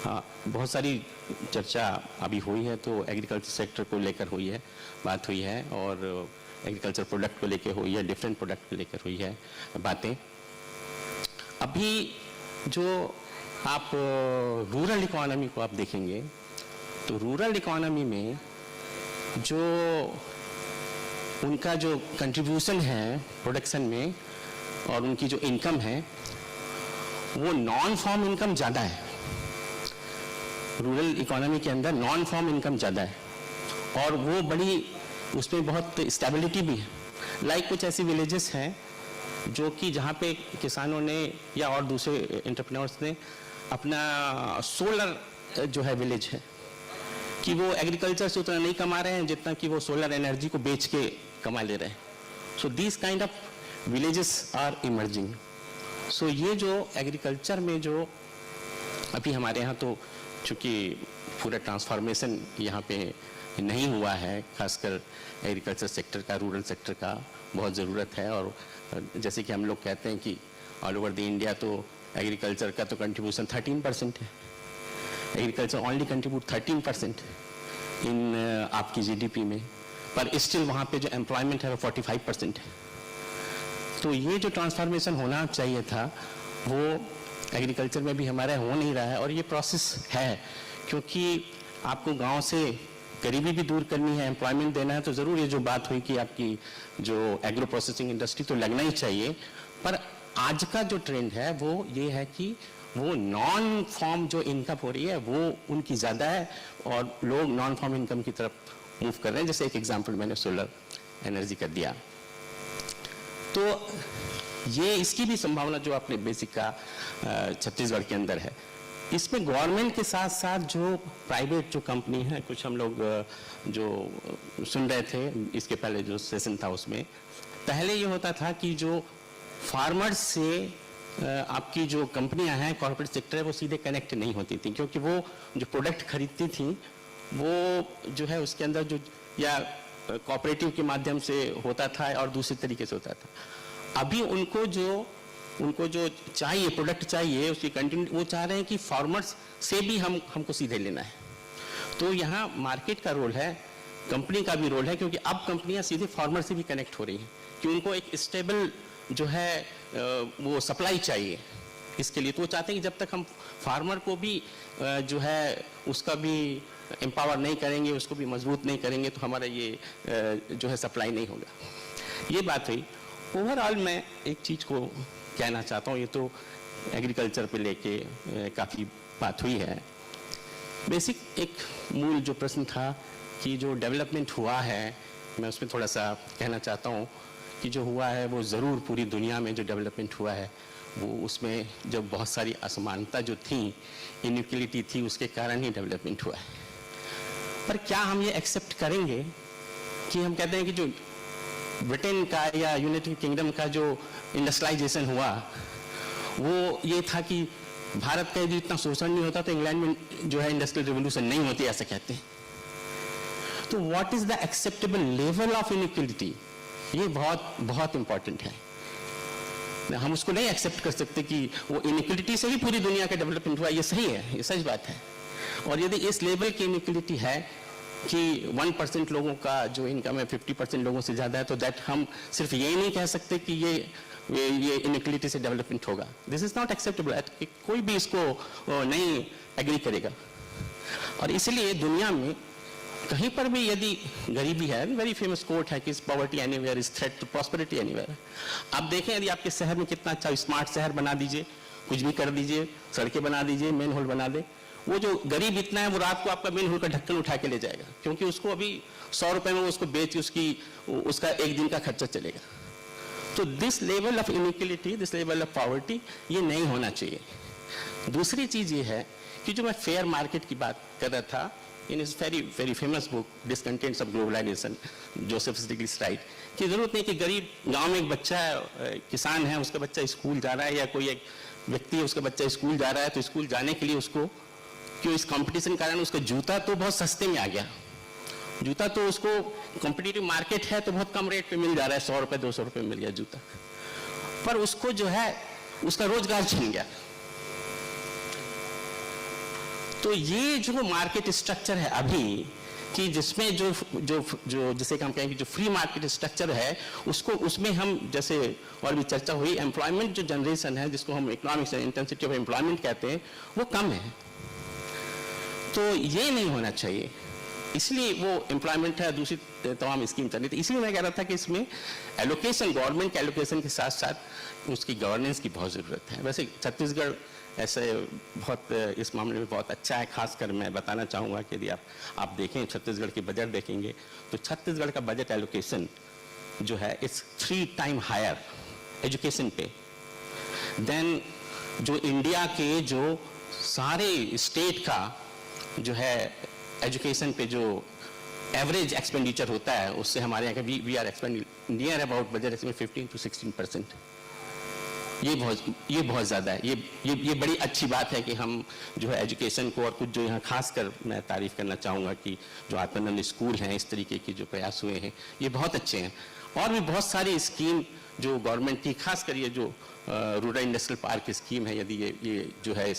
बहुत सारी चर्चा अभी हुई है तो एग्रीकल्चर सेक्टर को लेकर हुई है, बात हुई है, और एग्रीकल्चर प्रोडक्ट को लेकर हुई है, डिफरेंट प्रोडक्ट को लेकर हुई है बातें। अभी जो आप रूरल इकोनॉमी को आप देखेंगे तो रूरल इकोनॉमी में जो उनका जो कंट्रीब्यूशन है प्रोडक्शन में और उनकी जो इनकम है वो नॉन फॉर्म इनकम ज़्यादा है। रूरल इकोनॉमी के अंदर नॉन फॉर्म इनकम ज़्यादा है और वो बड़ी, उसमें बहुत स्टेबिलिटी भी है। लाइक कुछ ऐसी विलेजेस हैं जो कि जहाँ पे किसानों ने या और दूसरे एंटरप्रेन्योर्स ने अपना सोलर जो है विलेज है कि वो एग्रीकल्चर से उतना नहीं कमा रहे हैं जितना कि वो सोलर एनर्जी को बेच के कमा ले रहे हैं। So this kind of villages are emerging. So ये जो एग्रीकल्चर में जो अभी हमारे यहाँ तो चूँकि पूरा ट्रांसफॉर्मेशन यहाँ पे नहीं हुआ है, खासकर एग्रीकल्चर सेक्टर का, रूरल सेक्टर का बहुत ज़रूरत है। और जैसे कि हम लोग कहते हैं कि ऑल ओवर द इंडिया तो एग्रीकल्चर का तो कंट्रीब्यूशन 13% है। एग्रीकल्चर ओनली कंट्रीब्यूट 13% इन आपकी जीडीपी में, पर स्टिल वहाँ पे जो एम्प्लॉयमेंट है वो 45% है। तो ये जो ट्रांसफॉर्मेशन होना चाहिए था वो एग्रीकल्चर में भी हमारा हो नहीं रहा है, और ये प्रोसेस है क्योंकि आपको गांव से गरीबी भी दूर करनी है, एम्प्लॉयमेंट देना है, तो ज़रूर ये जो बात हुई कि आपकी जो एग्रो प्रोसेसिंग इंडस्ट्री तो लगना ही चाहिए। पर आज का जो ट्रेंड है वो ये है कि वो नॉन फॉर्म जो इनकम हो रही है वो उनकी ज़्यादा है और लोग नॉन फॉर्म इनकम की तरफ मूव कर रहे हैं। जैसे एक एग्जांपल मैंने सोलर एनर्जी कर दिया, तो ये इसकी भी संभावना जो आपने बेसिक का छत्तीसगढ़ के अंदर है। इसमें गवर्नमेंट के साथ साथ जो प्राइवेट जो कंपनी है, कुछ हम लोग जो सुन रहे थे इसके पहले जो सेशन था उसमें, पहले ये होता था कि जो फार्मर्स से आपकी जो कंपनियां हैं, कॉर्पोरेट सेक्टर है, वो सीधे कनेक्ट नहीं होती थी, क्योंकि वो जो प्रोडक्ट खरीदती थी वो जो है उसके अंदर जो या कोऑपरेटिव के माध्यम से होता था और दूसरे तरीके से होता था। अभी उनको जो चाहिए प्रोडक्ट चाहिए उसकी कंटिन्यू, वो चाह रहे हैं कि फार्मर्स से भी हमको सीधे लेना है। तो यहाँ मार्केट का रोल है, कंपनी का भी रोल है, क्योंकि अब कंपनियां सीधे फार्मर से भी कनेक्ट हो रही हैं कि उनको एक स्टेबल जो है वो सप्लाई चाहिए इसके लिए। तो वो चाहते हैं कि जब तक हम फार्मर को भी जो है उसका भी एम्पावर नहीं करेंगे, उसको भी मजबूत नहीं करेंगे, तो हमारा ये जो है सप्लाई नहीं होगा। ये बात हुई। ओवरऑल मैं एक चीज़ को कहना चाहता हूँ, ये तो एग्रीकल्चर पे लेके काफ़ी बात हुई है। बेसिक एक मूल जो प्रश्न था कि जो डेवलपमेंट हुआ है, मैं उसमें थोड़ा सा कहना चाहता हूँ कि जो हुआ है वो ज़रूर पूरी दुनिया में जो डेवलपमेंट हुआ है वो उसमें जब बहुत सारी असमानता जो थी, इनइक्वलिटी थी, उसके कारण ही डेवलपमेंट हुआ है। पर क्या हम ये एक्सेप्ट करेंगे कि हम कहते हैं कि जो ब्रिटेन का या यूनाइटेड किंगडम का जो इंडस्ट्रियलाइजेशन हुआ वो ये था कि भारत का यदि इतना शोषण नहीं होता तो इंग्लैंड में जो है इंडस्ट्रियल रिवोल्यूशन नहीं होती, ऐसा कहते हैं। तो what is the acceptable level of inequality, ये बहुत बहुत इंपॉर्टेंट है। हम उसको नहीं एक्सेप्ट कर सकते कि वो इनइक्वलिटी से ही पूरी दुनिया का डेवलपमेंट हुआ, ये सही है, ये सच बात है। और यदि इस लेवल की इनइक्वलिटी है कि 1% लोगों का जो इनकम है 50% लोगों से ज़्यादा है, तो दैट हम सिर्फ ये नहीं कह सकते कि ये इनइक्वलिटी से डेवलपमेंट होगा। This is not acceptable. कोई भी इसको नहीं एग्री करेगा। और इसलिए दुनिया में कहीं पर भी यदि गरीबी है, वेरी फेमस कोट है कि poverty anywhere is threat to prosperity anywhere. आप देखें यदि आपके शहर में कितना अच्छा स्मार्ट शहर बना दीजिए, कुछ भी कर दीजिए, सड़कें बना दीजिए, मेन होल बना दे, वो जो गरीब इतना है वो रात को आपका मेन होल का ढक्कन उठा के ले जाएगा, क्योंकि उसको अभी 100 रुपए में उसको बेच के उसका एक दिन का खर्चा चलेगा। तो this level of inequality, this level of poverty, ये नहीं होना चाहिए। दूसरी चीज ये है कि जो मैं फेयर मार्केट की बात कर रहा था, in his very famous book Discontents of Globalization, Joseph Stiglitz right, कि जरूरत नहीं कि गरीब गांव में एक बच्चा है, किसान है, उसका बच्चा स्कूल जा रहा है, या कोई एक व्यक्ति है उसका बच्चा स्कूल जा रहा है, तो स्कूल जाने के लिए उसको क्यों इस कंपटीशन के कारण उसका जूता तो बहुत सस्ते में आ गया, जूता तो उसको कॉम्पिटिटिव मार्केट है तो बहुत कम रेट पे मिल जा रहा है, 100 रुपए 200 रुपए मिल गया जूता, पर उसको जो है उसका रोजगार छिन गया। तो ये जो मार्केट स्ट्रक्चर है अभी, कि जिसमें जो जिसे हम कहेंगे जो फ्री मार्केट स्ट्रक्चर है, उसको उसमें हम जैसे और भी चर्चा हुई, एम्प्लॉयमेंट जो जनरेशन है जिसको हम इकोनॉमिक्स इंटेंसिटी ऑफ एम्प्लॉयमेंट कहते हैं, वो कम है। तो ये नहीं होना चाहिए, इसलिए वो एम्प्लॉयमेंट है, दूसरी तमाम स्कीम चल रही थी। इसलिए मैं कह रहा था कि इसमें एलोकेशन, गवर्नमेंट के एलोकेशन के साथ साथ उसकी गवर्नेंस की बहुत ज़रूरत है। वैसे छत्तीसगढ़ ऐसे बहुत इस मामले में बहुत अच्छा है, खासकर मैं बताना चाहूँगा कि यदि आप देखें छत्तीसगढ़ की बजट देखेंगे तो छत्तीसगढ़ का बजट एलोकेशन जो है इट्स 3 टाइम हायर एजुकेशन पे देन जो इंडिया के जो सारे स्टेट का जो है एजुकेशन पे जो एवरेज एक्सपेंडिचर होता है, उससे हमारे यहाँ का we are expend near about budget इसमें 15 to 16%। ये बहुत ज़्यादा है। ये बड़ी अच्छी बात है कि हम जो है एजुकेशन को, और कुछ जो यहाँ खास कर मैं तारीफ करना चाहूँगा कि जो आत्मानंद स्कूल हैं, इस तरीके के जो प्रयास हुए हैं, ये बहुत अच्छे हैं। और भी बहुत सारी स्कीम जो गवर्नमेंट की, खास कर ये जो रूरल इंडस्ट्रियल पार्क स्कीम है, यदि ये जो है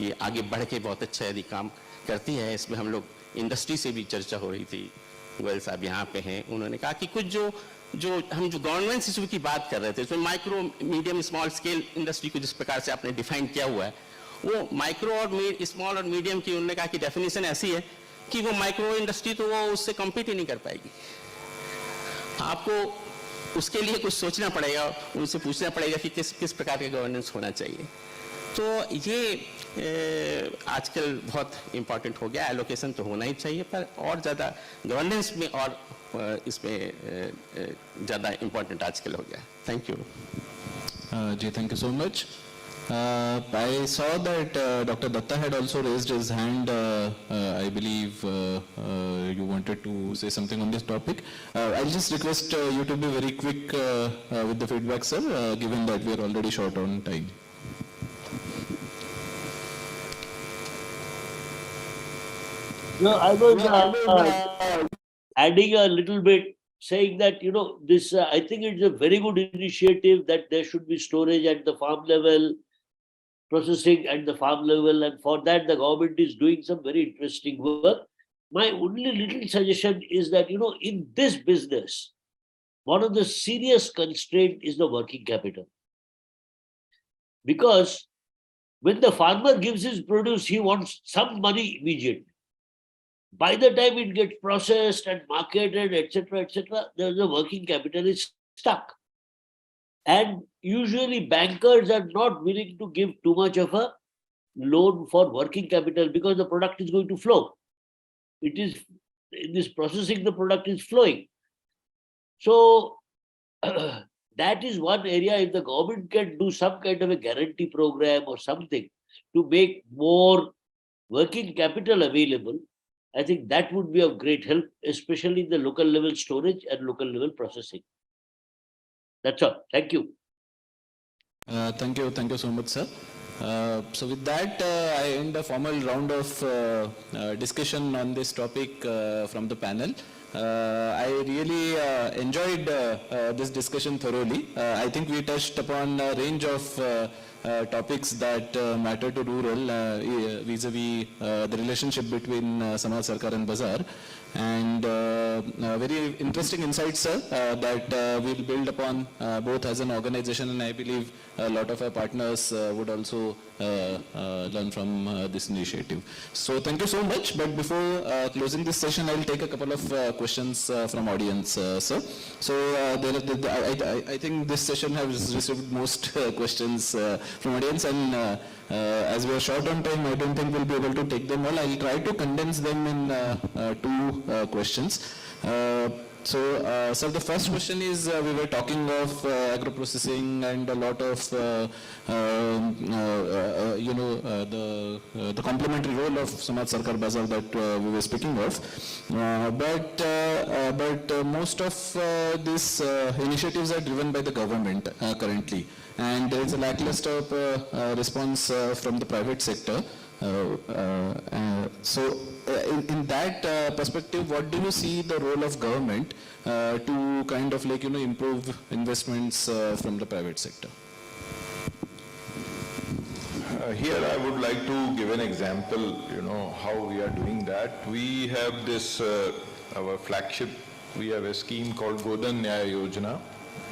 ये आगे बढ़ के बहुत अच्छा यदि काम करती है, इसमें हम लोग इंडस्ट्री से भी चर्चा हो रही थी, गोयल साहब यहाँ पे हैं, उन्होंने कहा कि कुछ जो हम जो गवर्नेंस इशू की बात कर रहे थे, उसमें micro medium small scale industry को जिस प्रकार से आपने डिफाइन किया हुआ है, वो माइक्रो और स्मॉल और मीडियम की उन्होंने कहा कि डेफिनेशन ऐसी है कि वो माइक्रो इंडस्ट्री तो वो उससे कम्पीट ही नहीं कर पाएगी। आपको उसके लिए कुछ सोचना पड़ेगा, उनसे पूछना पड़ेगा कि किस प्रकार का गवर्नेंस होना चाहिए। तो ये आजकल बहुत इम्पॉर्टेंट हो गया। एलोकेशन तो होना ही चाहिए, पर और ज़्यादा गवर्नेंस में और इसमें ज़्यादा इम्पॉर्टेंट आजकल हो गया। Thank you ji, thank you so much. I saw that Dr. Datta had also raised his hand. I believe you wanted to say something on this topic. I'll just request you to be very quick with the feedback, sir, given that we are already short on time. No, I was adding a little bit, saying that, this, I think it's a very good initiative that there should be storage at the farm level, processing at the farm level, and for that the government is doing some very interesting work. My only little suggestion is that, in this business, one of the serious constraint is the working capital. Because when the farmer gives his produce, he wants some money immediately. By the time it gets processed and marketed, etc., there's a working capital is stuck. And usually bankers are not willing to give too much of a loan for working capital because the product is going to flow. It is, in this processing, the product is flowing. So that is one area. If the government can do some kind of a guarantee program or something to make more working capital available, I think that would be of great help, especially in the local level storage and local level processing. That's all. Thank you. Thank you so much, sir. So with that, I end a formal round of discussion on this topic from the panel. I really enjoyed this discussion thoroughly. I think we touched upon a range of topics that matter to rural vis-a-vis the relationship between Samaj Sarkar and Bazaar, and very interesting insights, sir, that we'll build upon both as an organization, and I believe a lot of our partners would also learn from this initiative. So thank you so much. But before closing this session, I'll take a couple of questions from audience, sir. So I think this session has received most questions from audience, and as we are short on time, I don't think we'll be able to take them all. I'll try to condense them in two questions. Sir, the first question is, we were talking of agro-processing and a lot of, the complementary role of Samaj Sarkar Bazaar that we were speaking of. But most of these initiatives are driven by the government currently, and there is a lackluster response from the private sector. In that perspective, what do you see the role of government to kind of improve investments from the private sector? Here I would like to give an example, how we are doing that. We have this, our flagship, we have a scheme called Godan Nyaya Yojana.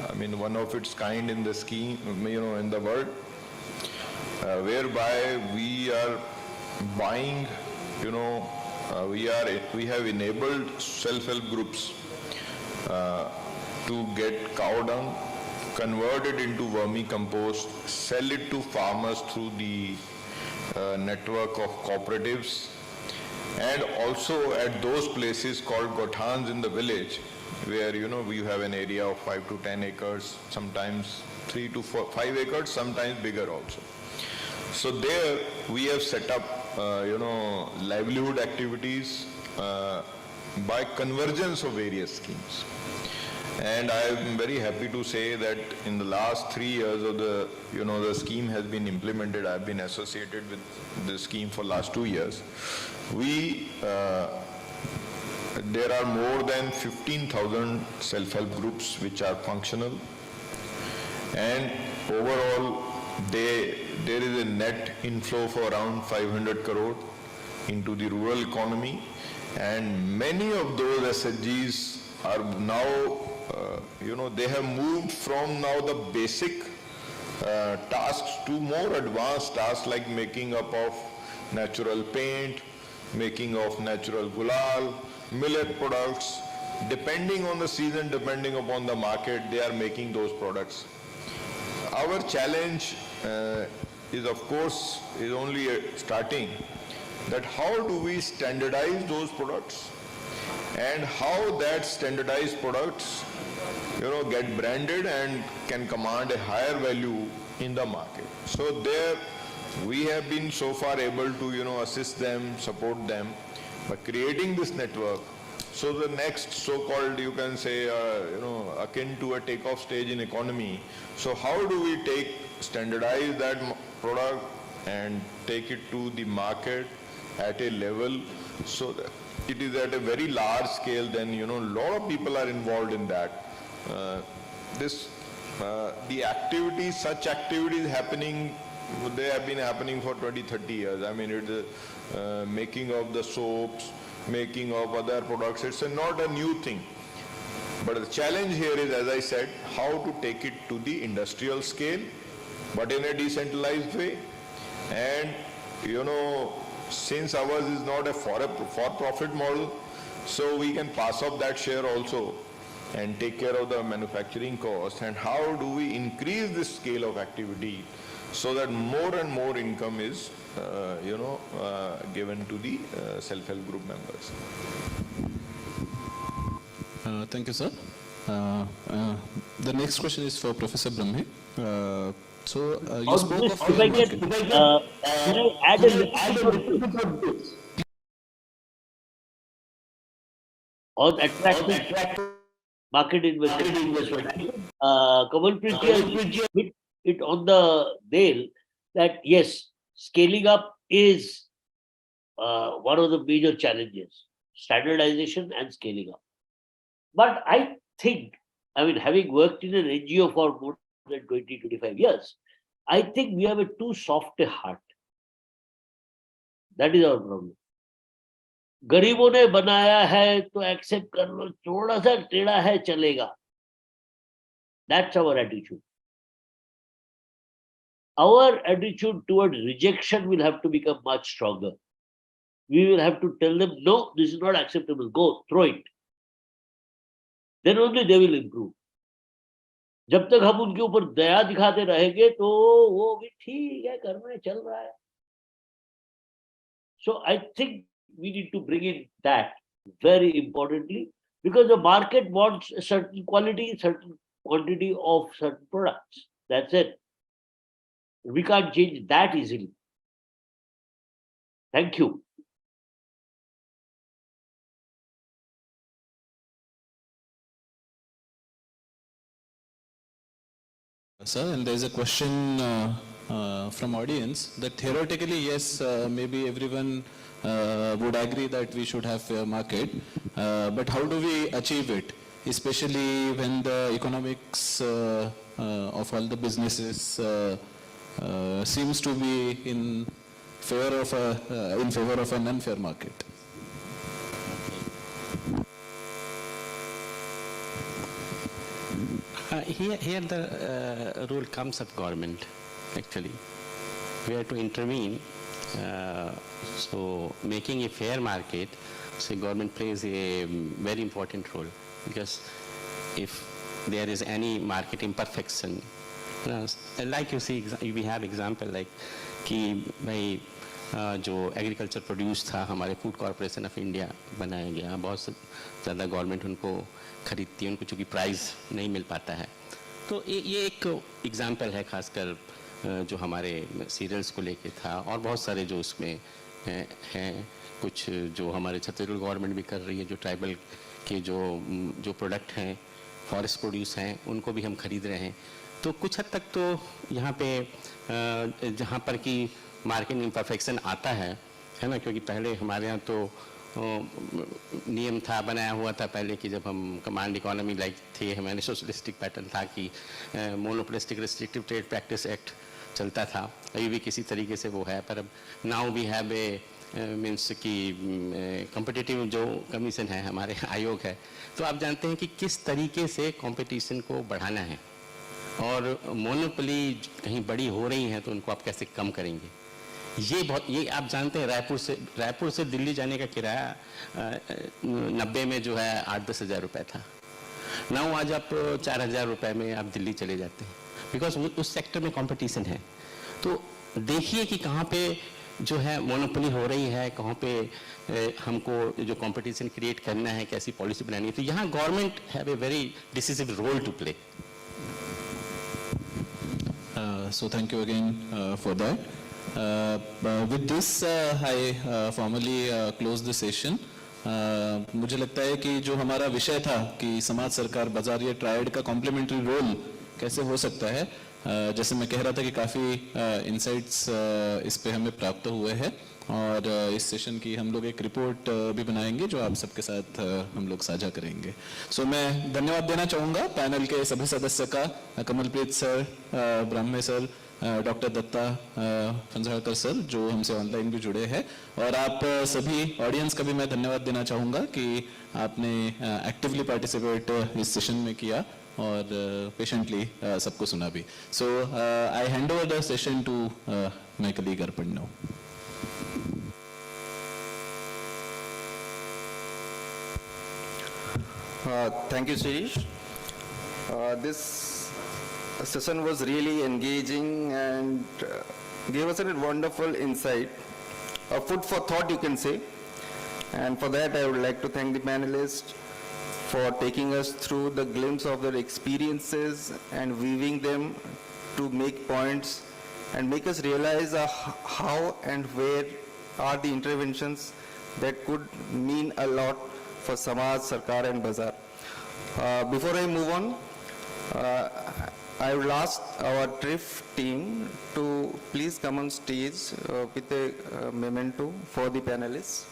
I mean, one of its kind in the scheme, in the world, whereby we are buying, we have enabled self-help groups to get cow dung, convert it into vermicompost, sell it to farmers through the network of cooperatives, and also at those places called gothans in the village, where we have an area of 5 to 10 acres, sometimes 3 to 5 acres, sometimes bigger also. So there we have set up, livelihood activities by convergence of various schemes. And I am very happy to say that in the last 3 years of the, the scheme has been implemented. I have been associated with the scheme for last 2 years. There are more than 15,000 self-help groups which are functional, and overall there is a net inflow for around 500 crore into the rural economy, and many of those SHGs are now, they have moved from now the basic tasks to more advanced tasks like making up of natural paint, making of natural gulal, millet products. Depending on the season, depending upon the market, they are making those products. Our challenge is, of course, is only starting, that how do we standardize those products, and how that standardized products, get branded and can command a higher value in the market. So there we have been so far able to, assist them, support them by creating this network. So the next so-called, you can say, akin to a takeoff stage in economy. So how do we standardize that product and take it to the market at a level so that it is at a very large scale? Then, a lot of people are involved in that. The activities, such activities happening, they have been happening for 20, 30 years. I mean, it's making of the soaps, making of other products. It's not a new thing. But the challenge here is, as I said, how to take it to the industrial scale, but in a decentralized way. And, since ours is not a for-profit model, so we can pass up that share also and take care of the manufacturing cost. And how do we increase this scale of activity so that more and more income is, given to the self-help group members? Thank you, sir. The next question is for Professor Brahme. You spoke of... If I can I add a little bit on attractive market investment. Kamal Preeti has hit it on the nail that yes, scaling up is one of the major challenges, standardization and scaling up. But I think, having worked in an NGO for more than 20, 25 years, I think we have a too soft a heart. That is our problem. गरीबों ने बनाया है तो accept कर लो, थोड़ा सा टेढ़ा है चलेगा. That's our attitude. Our attitude toward rejection will have to become much stronger. We will have to tell them, no, this is not acceptable, go, throw it. Then only they will improve. जब तक हम उनके ऊपर दया दिखाते रहेंगे तो वो भी ठीक है, घर में चल रहा है. So I think we need to bring in that very importantly, because the market wants a certain quality, certain quantity of certain products. That's it. We can't change that easily. Thank you. Sir, and there's a question from audience that theoretically, yes, maybe everyone would agree that we should have fair market, but how do we achieve it? Especially when the economics of all the businesses seems to be in favor of an unfair market. Here the role comes of government, actually. We have to intervene. So making a fair market, so government plays a very important role, because if there is any market imperfection, like you see, we have example like कि भाई जो agriculture produce था हमारे food corporation of India बनाया गया, बहुत ज़्यादा government उनको खरीदती है, उनको चूँकि प्राइस नहीं मिल पाता है. तो ये एक एग्जांपल है, खासकर जो हमारे सीरियल्स को लेके था, और बहुत सारे जो उसमें हैं कुछ जो हमारे छत्तीसगढ़ गवर्नमेंट भी कर रही है, जो ट्राइबल के जो प्रोडक्ट हैं, फॉरेस्ट प्रोड्यूस हैं, उनको भी हम खरीद रहे हैं. तो कुछ हद तक तो यहाँ पे जहाँ पर कि मार्केट इम्परफेक्शन आता है ना, क्योंकि पहले हमारे यहाँ तो नियम था, बनाया हुआ था पहले कि जब हम कमांड इकोनॉमी लाइक थे, हमारे सोशलिस्टिक पैटर्न था कि monopolistic restrictive trade practice act चलता था, अभी भी किसी तरीके से वो है. पर अब now we have a means कि कॉम्पिटिटिव जो कमीशन है, हमारे आयोग है, तो आप जानते हैं कि किस तरीके से कंपटीशन को बढ़ाना है, और मोनोपोली कहीं बड़ी हो रही है तो उनको आप कैसे कम करेंगे. ये आप जानते हैं, रायपुर से दिल्ली जाने का किराया 90 में जो है 8-10 हज़ार रुपये था. नाउ आज आप 4,000 रुपये में आप दिल्ली चले जाते हैं, बिकॉज उस सेक्टर में कंपटीशन है. तो देखिए कि कहाँ पे जो है मोनोपोली हो रही है, कहाँ पे हमको जो कंपटीशन क्रिएट करना है, कैसी पॉलिसी बनानी है. तो यहाँ government have a very decisive role to play. So thank you again for that. With this, I formally close the session. मुझे लगता है कि जो हमारा विषय था कि समाज सरकार बाजार या ट्रायड का कॉम्प्लीमेंट्री रोल कैसे हो सकता है, जैसे मैं कह रहा था कि काफ़ी इंसाइट्स इस पे हमें प्राप्त हुए हैं, और इस सेशन की हम लोग एक रिपोर्ट भी बनाएंगे जो आप सबके साथ हम लोग साझा करेंगे. सो मैं धन्यवाद देना चाहूँगा पैनल के सभी सदस्य का, कमलप्रीत सर, ब्राह्मणे सर, डॉक्टर दत्ता फंजाड़कर सर जो हमसे ऑनलाइन भी जुड़े हैं, और आप सभी ऑडियंस का भी मैं धन्यवाद देना चाहूँगा कि आपने एक्टिवली पार्टिसिपेट इस सेशन में किया और पेशेंटली सबको सुना भी. So I hand over the session to my colleague Arpan now. Thank you, Shirish. This session was really engaging and gave us a wonderful insight, a food for thought, you can say. And for that, I would like to thank the panelists for taking us through the glimpse of their experiences and weaving them to make points and make us realize how and where are the interventions that could mean a lot for Samaj, Sarkar and Bazaar. Before I move on, I will ask our TRIF team to please come on stage with a memento for the panelists.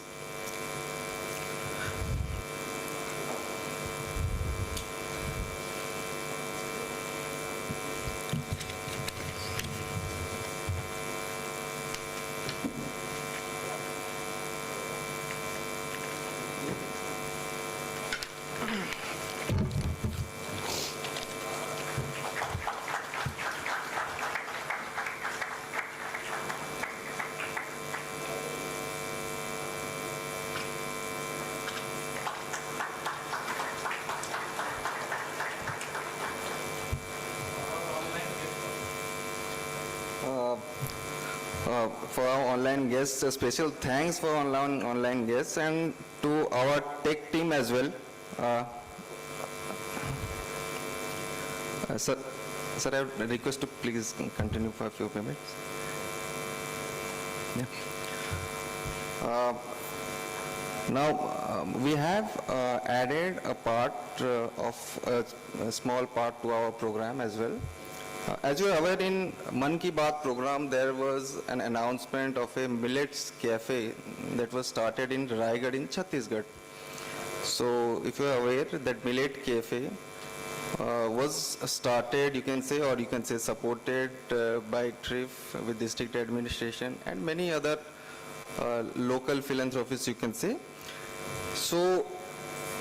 for our online guests. A special thanks for online guests and to our tech team as well. Sir, I would request to please continue for a few minutes. Yeah. Now, we have added a part a small part to our program as well. As you are aware, in Man Ki Baat program, there was an announcement of a millets cafe that was started in Raigad in Chhattisgarh. So, if you are aware, that millet cafe was started, you can say, or you can say supported by TRIF with district administration and many other local philanthropists, you can say. So,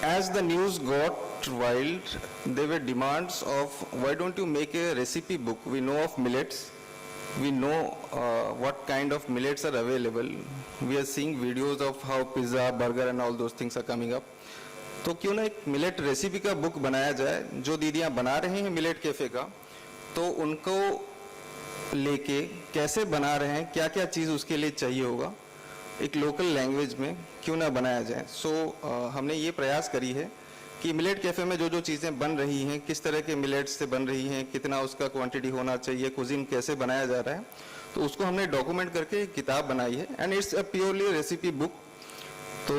as the news got wild, there were demands of why don't you make a recipe book? We know of millets, we know what kind of millets are available. We are seeing videos of how pizza, burger and all those things are coming up. तो क्यों ना एक millet recipe का book बनाया जाए, जो दीदियां बना रही हैं मिलेट कैफे का, तो उनको लेके कैसे बना रहे हैं, क्या क्या चीज़ उसके लिए चाहिए होगा, एक लोकल लैंग्वेज में क्यों ना बनाया जाए. सो हमने ये प्रयास करी है कि मिलेट कैफे में जो जो चीज़ें बन रही हैं, किस तरह के मिलेट्स से बन रही हैं, कितना उसका क्वांटिटी होना चाहिए, कुजीन कैसे बनाया जा रहा है, तो उसको हमने डॉक्यूमेंट करके एक किताब बनाई है and it's a purely recipe book. तो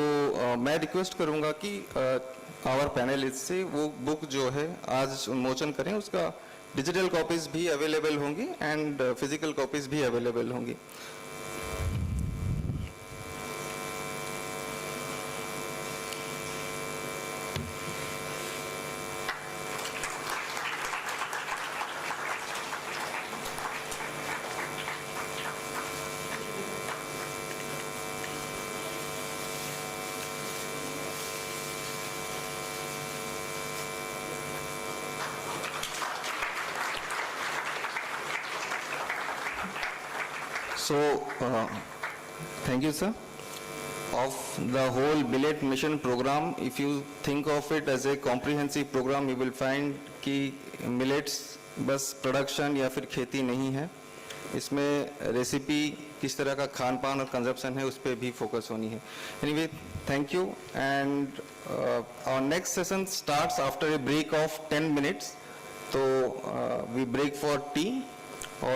मैं रिक्वेस्ट करूंगा कि आवर पैनलिस्ट से वो बुक जो है आज उन्मोचन करें. उसका डिजिटल कॉपीज भी अवेलेबल होंगी एंड फिजिकल कॉपीज भी अवेलेबल होंगी. So, thank you, sir. Of the whole Millet Mission program, if you think of it as a comprehensive program, you will find कि millets बस production या फिर खेती नहीं है. इसमें रेसिपी किस तरह का खान पान और कंजप्शन है उस पर भी फोकस होनी है. Anyway, thank you and our next session starts after a break of 10 minutes. So we break for tea.